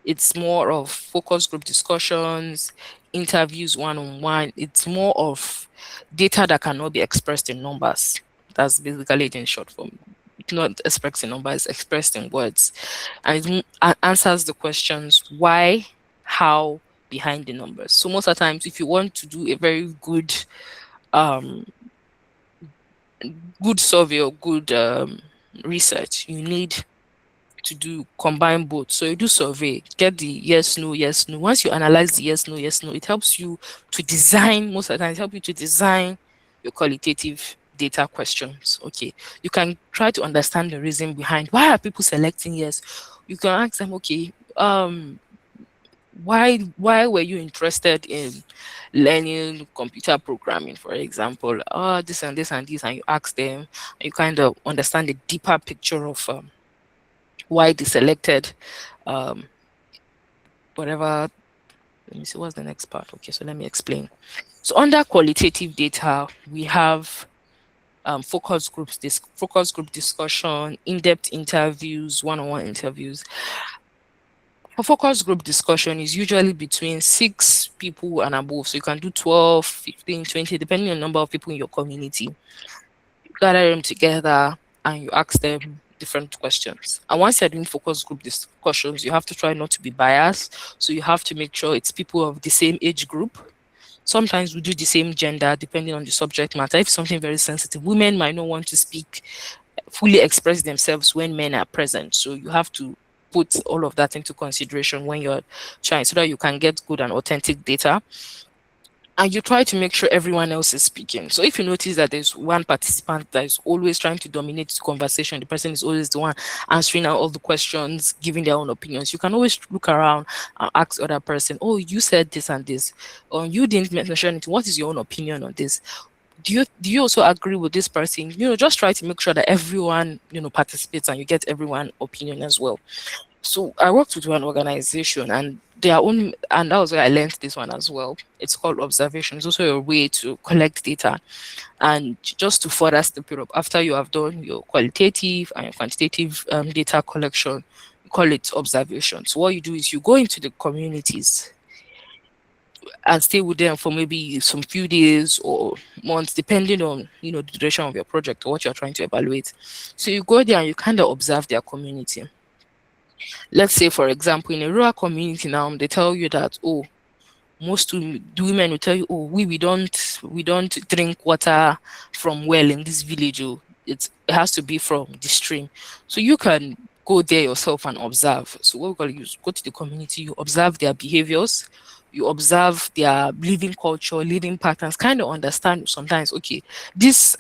it's more of focus group discussions, interviews one-on-one. It's more of data that cannot be expressed in numbers. That's basically it in short form. It's not expressed in numbers, expressed in words. And it answers the questions why, how, behind the numbers. So most of the times, if you want to do a very good survey or good research, you need to do combine both. So you do survey, get the yes, no, yes, no. Once you analyze the yes, no, yes, no, it helps you to design, most of the time, it helps you to design your qualitative data questions. Okay. You can try to understand the reason behind why are people selecting yes. You can ask them, okay, why were you interested in learning computer programming, for example? This and this and this, and you ask them, and you kind of understand the deeper picture of why they selected whatever. Let me see, what's the next part? Okay, so let me explain. So under qualitative data, we have focus group discussion, in-depth interviews, one-on-one interviews. For focus group discussion is usually between 6 people and above. So you can do 12, 15, 20, depending on the number of people in your community. You gather them together and you ask them different questions. And once you're doing focus group discussions, you have to try not to be biased. So you have to make sure it's people of the same age group. Sometimes we do the same gender depending on the subject matter. If something very sensitive, women might not want to speak, fully express themselves when men are present. So you have to put all of that into consideration when you're trying so that you can get good and authentic data. And you try to make sure everyone else is speaking. So if you notice that there's one participant that is always trying to dominate the conversation, the person is always the one answering out all the questions, giving their own opinions, you can always look around and ask the other person, oh, you said this and this, or you didn't mention it. What is your own opinion on this? Do you also agree with this person? Just try to make sure that everyone, participates and you get everyone opinion as well. So I worked with one organization and their own, and that was where I learned this one as well. It's called observation. It's also a way to collect data and just to further step it up. After you have done your qualitative and your quantitative data collection, we call it observation. So what you do is you go into the communities and stay with them for maybe some few days or months, depending on the duration of your project or what you're trying to evaluate. So you go there and you kind of observe their community. Let's say, for example, in a rural community now, they tell you that, oh, most women will tell you, oh, we don't drink water from well in this village. Oh, it has to be from the stream. So you can go there yourself and observe. So what we call you go to the community, you observe their behaviors, you observe their living culture, living patterns, kind of understand sometimes, okay, this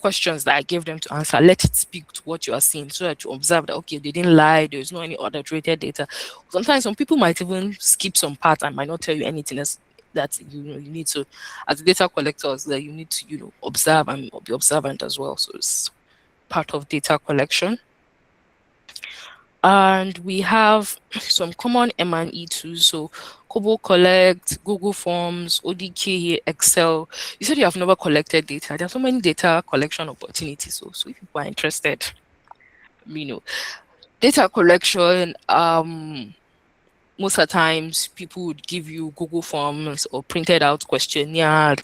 questions that I gave them to answer, let it speak to what you are seeing so that you observe that, okay, they didn't lie, there's no any adulterated data. Sometimes some people might even skip some part and might not tell you anything else that you need to, as data collectors, that you need to, observe and be observant as well. So it's part of data collection. And we have some common M&E tools. So Kobo Collect, Google Forms, ODK, Excel. You said you have never collected data. There are so many data collection opportunities. So if people are interested, data collection, most of the times people would give you Google Forms or printed out questionnaires.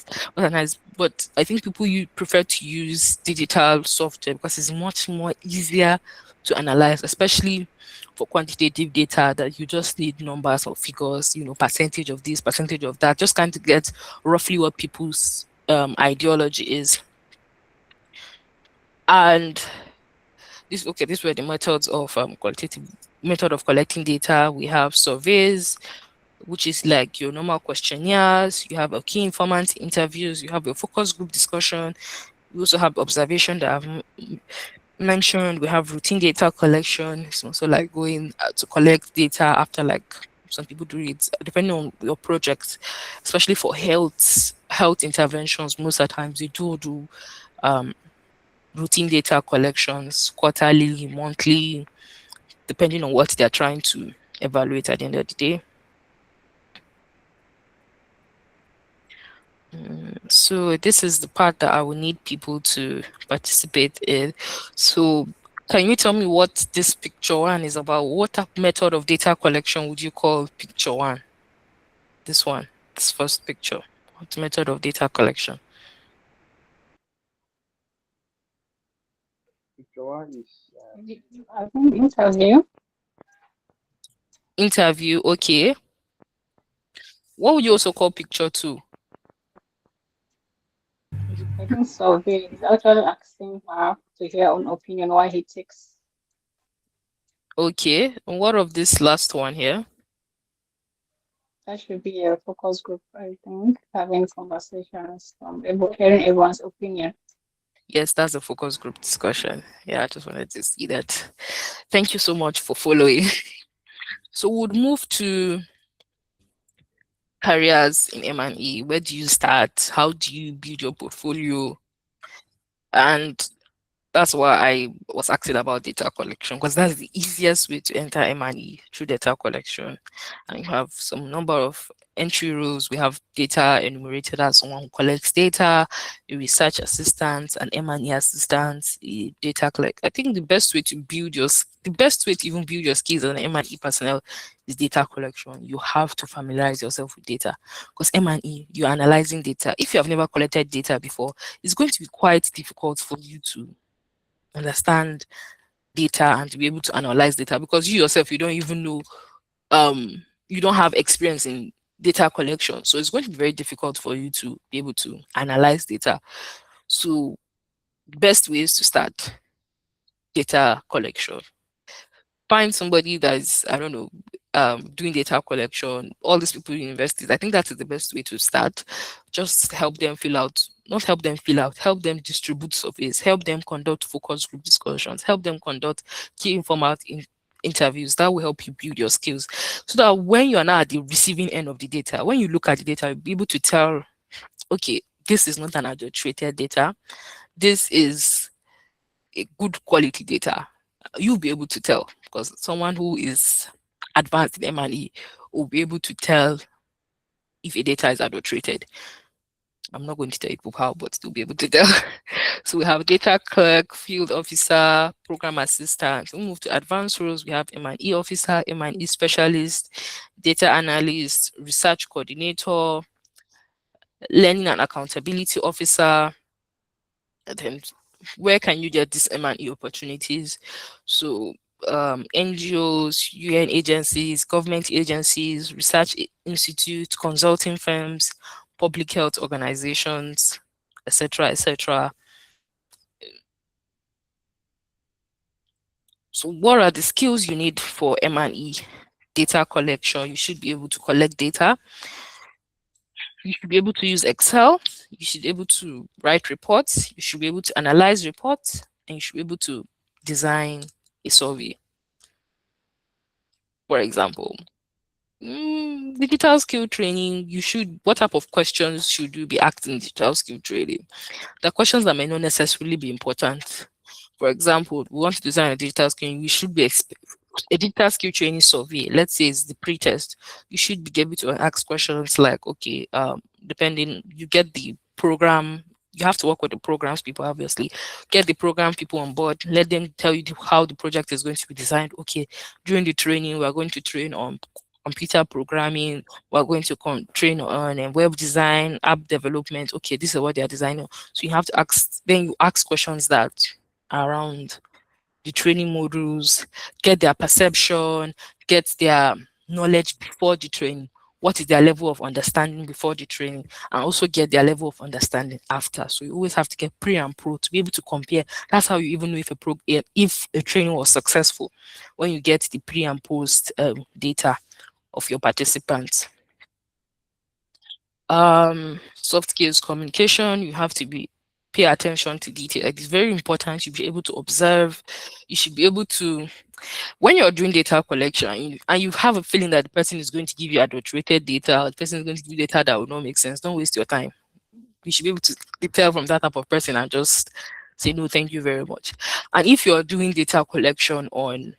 But I think people prefer to use digital software because it's much more easier to analyze, especially for quantitative data that you just need numbers or figures, percentage of this, percentage of that, just kind of get roughly what people's ideology is. And these were the methods of qualitative method of collecting data. We have surveys, which is like your normal questionnaires. You have a key informant interviews. You have a focus group discussion. We also have observation that I've mentioned. We have routine data collection. It's also like going to collect data after, like, some people do it depending on your project, especially for health interventions. Most of the times they do routine data collections quarterly, monthly, depending on what they're trying to evaluate at the end of the day. So this is the part that I will need people to participate in. So can you tell me what this picture one is about? What method of data collection would you call picture one? This one, this first picture. What method of data collection? Picture one is I think interview. Interview, okay. What would you also call picture two? I think survey is actually asking her to hear own opinion why he takes. Okay. And what of this last one here? That should be a focus group, I think, having conversations, hearing everyone's opinion. Yes, that's a focus group discussion. Yeah, I just wanted to see that. Thank you so much for following. So we'll move to careers in M&E. Where do you start? How do you build your portfolio? And that's why I was asking about data collection, because that's the easiest way to enter M&E, through data collection. And you have some number of entry roles, we have data enumerator, that's someone who collects data, a research assistant, an M&E assistant, a data collect. I think the best way to even build your skills as an M&E personnel is data collection. You have to familiarize yourself with data, because M&E, you're analyzing data. If you have never collected data before, it's going to be quite difficult for you to understand data and to be able to analyze data, because you yourself, you don't even know, you don't have experience in data collection. So it's going to be very difficult for you to be able to analyze data. So the best way is to start data collection. Find somebody that's, I don't know, doing data collection, all these people in universities. I think that is the best way to start. Just help them fill out, not help them fill out, help them distribute surveys, help them conduct focus group discussions, help them conduct key informal interviews. That will help you build your skills, so that when you are now at the receiving end of the data, when you look at the data, you'll be able to tell, okay, this is not an adulterated data. This is a good quality data. You'll be able to tell, because someone who is advanced in M&E will be able to tell if a data is adulterated. I'm not going to tell you how, but they'll be able to tell. So we have data clerk, field officer, program assistant. We move to advanced roles. We have M&E officer, M&E specialist, data analyst, research coordinator, learning and accountability officer. And then where can you get these M&E opportunities? So NGOs, UN agencies, government agencies, research institutes, consulting firms, public health organizations, etc., etc. So what are the skills you need for M&E? Data collection. You should be able to collect data. You should be able to use Excel. You should be able to write reports. You should be able to analyze reports, and you should be able to design a survey. For example, digital skill training, what type of questions should you be asked in digital skill training? The questions that may not necessarily be important. For example, we want to design a digital skill, you should be a digital skill training survey. Let's say it's the pre-test. You should be able to ask questions like, okay, depending, you get the program, you have to work with the programs people, obviously. Get the program people on board, let them tell you how the project is going to be designed. Okay, during the training, we're going to train on computer programming, we're going to train on web design, app development. Okay, this is what they're designing. So you have to ask, then you ask questions that are around the training modules, get their perception, get their knowledge before the training. What is their level of understanding before the training, and also get their level of understanding after. So you always have to get pre and pro to be able to compare. That's how you even know if a training was successful, when you get the pre and post data of your participants. Soft skills, communication, you have to pay attention to detail. Like, it's very important. You be able to observe. You should be able to, when you're doing data collection and you have a feeling that the person is going to give you adulterated data, or the person is going to give you data that will not make sense, don't waste your time. You should be able to tell from that type of person and just say, no, thank you very much. And if you're doing data collection on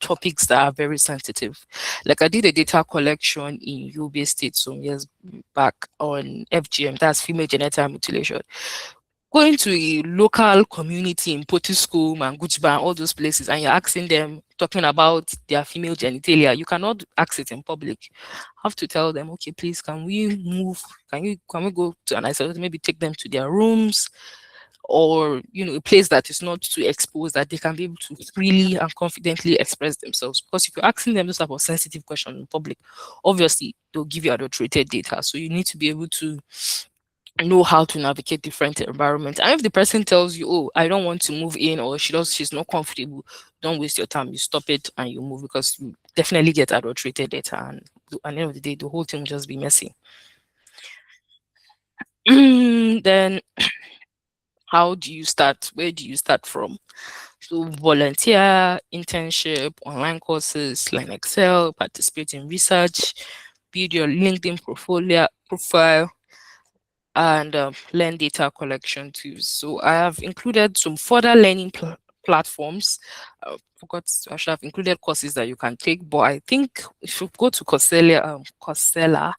topics that are very sensitive, like I did a data collection in Yobe State some years back on FGM, that's female genital mutilation. Going to a local community in Potiskum and Guchba, all those places, and you're asking them, talking about their female genitalia, you cannot ask it in public. You have to tell them, okay, please, can we move? Can we go to an isolated, maybe take them to their rooms, or a place that is not too exposed, that they can be able to freely and confidently express themselves. Because if you're asking them this type of sensitive question in public, obviously they'll give you adulterated data. So you need to be able to know how to navigate different environments. And if the person tells you, oh, I don't want to move in, or she's not comfortable, don't waste your time. You stop it and you move, because you definitely get adulterated data, and at the end of the day, the whole thing will just be messy. Then how do you start? Where do you start from? So volunteer, internship, online courses, learn Excel, participate in research, build your LinkedIn profile, and learn data collection tools. So I have included some further learning platforms. I should have included courses that you can take, but I think if you go to Coursera,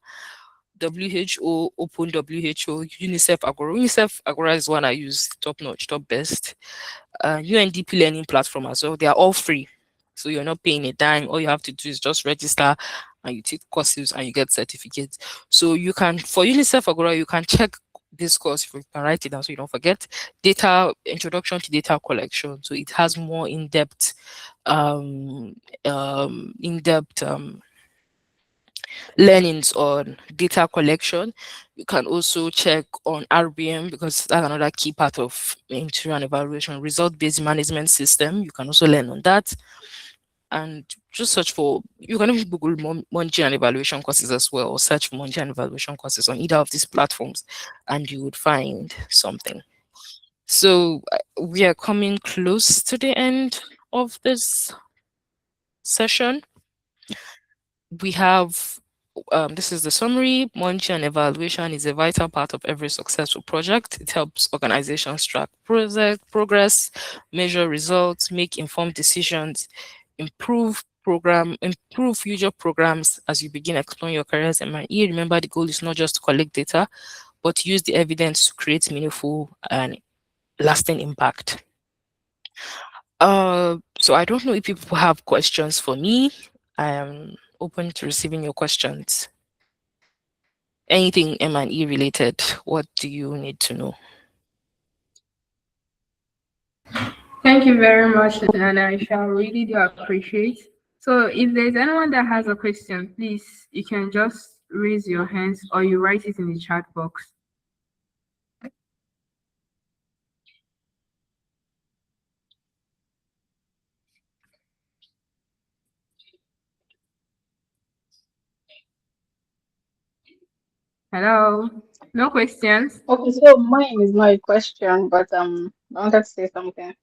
WHO, Open WHO, UNICEF Agora. UNICEF Agora is one I use, top notch, top best. UNDP Learning Platform as well. They are all free. So you're not paying a dime. All you have to do is just register and you take courses and you get certificates. So you can, for UNICEF Agora, you can check this course, if you can write it down so you don't forget. Data, introduction to data collection. So it has more um, in-depth learnings on data collection. You can also check on RBM because that's another key part of interview and evaluation. Result-based management system. You can also learn on that. And just search for, you can even Google monitoring and evaluation courses as well, or search for monitoring and evaluation courses on either of these platforms, and you would find something. So we are coming close to the end of this session. We have this is the summary. Monitoring and evaluation is a vital part of every successful project. It helps organizations track progress, measure results, make informed decisions, improve future programs as you begin exploring your careers in MIE. Remember, the goal is not just to collect data, but to use the evidence to create meaningful and lasting impact. So I don't know if people have questions for me. I am open to receiving your questions. Anything M&E related, what do you need to know? Thank you very much, Nana. I shall really do appreciate. So if there's anyone that has a question, please, you can just raise your hands or you write it in the chat box. Hello? No questions? Okay, so mine is not a question, but I wanted to say something.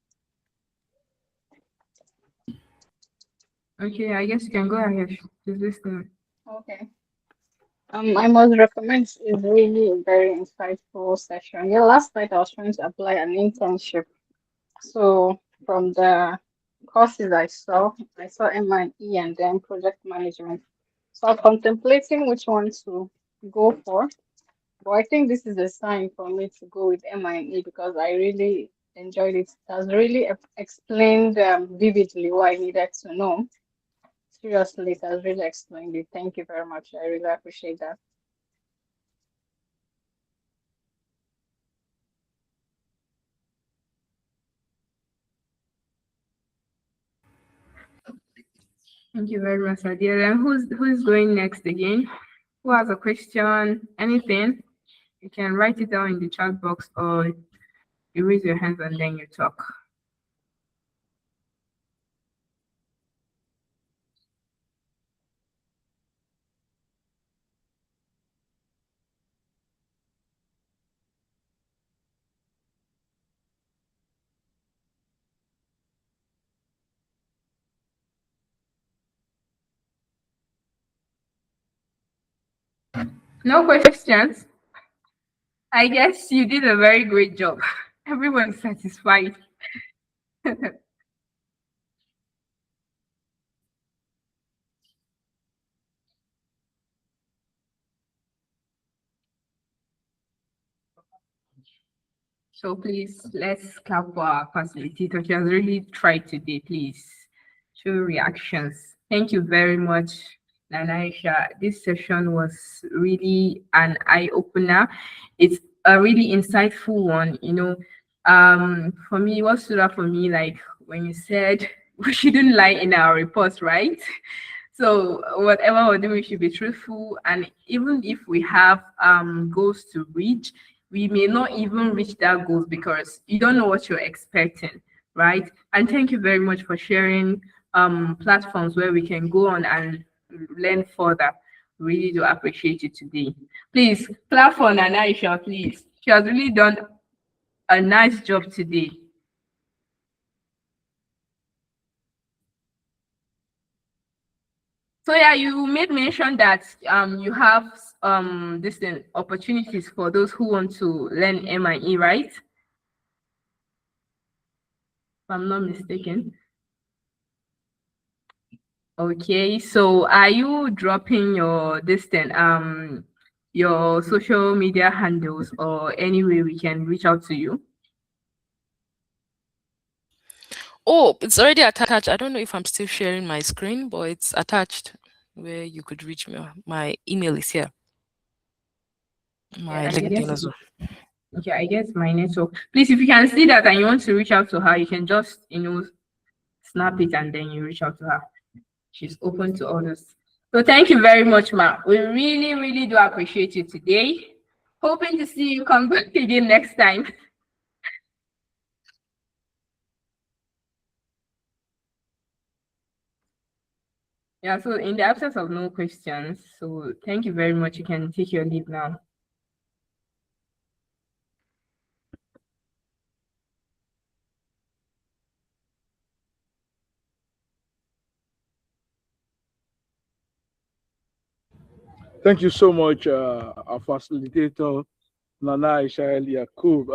Okay, I guess you can go ahead. Just listen. Okay. I must recommend it's really a very insightful session. Yeah, last night I was trying to apply an internship. So from the courses I saw M&E and then project management. So I'm contemplating which one to go for. But I think this is a sign for me to go with M&E because I really enjoyed it. It has really explained vividly what I needed to know. Seriously, it has really explained it. Thank you very much. I really appreciate that. Thank you very much, Adia. And who's going next again? Who has a question? Anything? You can write it down in the chat box or you raise your hands and then you talk. No questions? I guess you did a very great job. Everyone's satisfied. So please, let's clap for our facilitator. She has really tried today. Please show reactions. Thank you very much, Nanaisha. This session was really an eye-opener. It's a really insightful one. For me, what stood out for me, like when you said we shouldn't lie in our reports, right? So whatever we're doing, we should be truthful. And even if we have goals to reach, we may not even reach that goals because you don't know what you're expecting, right? And thank you very much for sharing platforms where we can go on and learn further. Really do appreciate it today. Please clap for Nanaisha, please. She has really done a nice job today. So yeah, you made mention that you have this opportunities for those who want to learn MIE, right? If I'm not mistaken. Okay, so are you dropping your your social media handles or any way we can reach out to you? Oh, it's already attached. I don't know if I'm still sharing my screen, but it's attached where you could reach me. My email is here. My Yeah, I guess LinkedIn as well. okay, I guess my network. Please, if you can see that and you want to reach out to her, you can just snap it and then you reach out to her. She's open to others. So thank you very much, Ma. We really, really do appreciate you today. Hoping to see you come back again next time. Yeah, so in the absence of no questions, so thank you very much. You can take your leave now. Thank you so much, our facilitator, Nana Aisha El Yakub.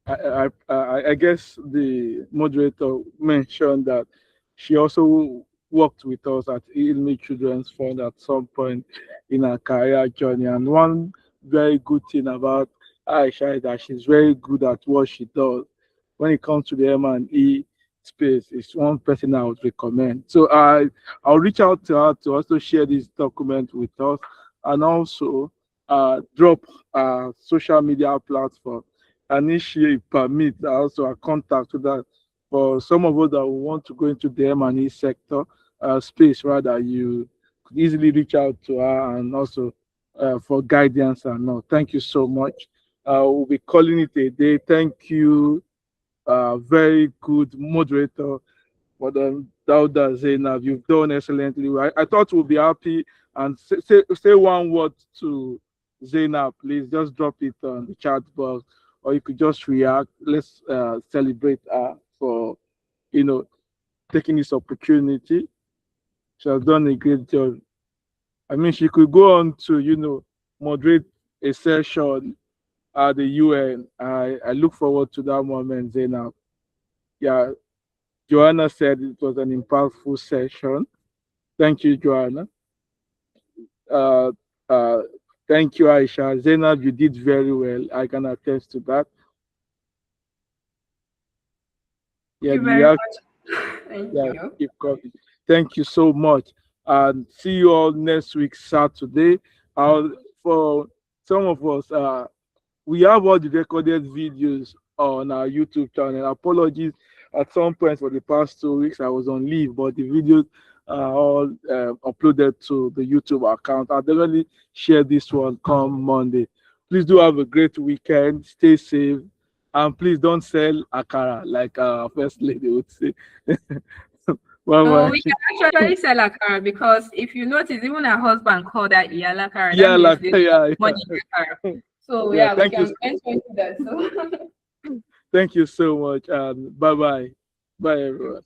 I guess the moderator mentioned that she also worked with us at Illmi Children's Fund at some point in her career journey. And one very good thing about Aisha is that she's very good at what she does. When it comes to the M&E space, it's one person I would recommend. So I'll reach out to her to also share this document with us and also drop social media platform. And if she permits, also a contact to that for some of us that want to go into the M&E sector space, rather, you could easily reach out to her and also for guidance and all. Thank you so much. We'll be calling it a day. Thank you, very good moderator, for the Dauda Zainab. You've done excellently. I thought we'll be happy and say one word to Zainab, please. Just drop it on the chat box, or you could just react. Let's celebrate her for taking this opportunity. She has done a great job. I mean, she could go on to moderate a session at the UN. I look forward to that moment, Zainab. Yeah, Joanna said it was an impactful session. Thank you, Joanna. Uh, uh, Thank you, Aisha. Zainab, you did very well. I can attest to that. Yeah, Thank you the very reaction, much. Thank yeah, you. keep coming. Thank you so much. And see you all next week, Saturday. For some of us, we have all the recorded videos on our YouTube channel. Apologies, at some point for the past 2 weeks I was on leave, but the videos are all uploaded to the YouTube account. I'll definitely share this one come Monday. Please do have a great weekend. Stay safe, and please don't sell akara like our first lady would say. Bye No, bye. we can actually sell akara because if you notice, even her husband called that iyalakara. Yeah, That means like there's yeah, money in akara. So yeah. yeah, we Thank you, can enter into that. So thank you so much, and bye bye, bye everyone.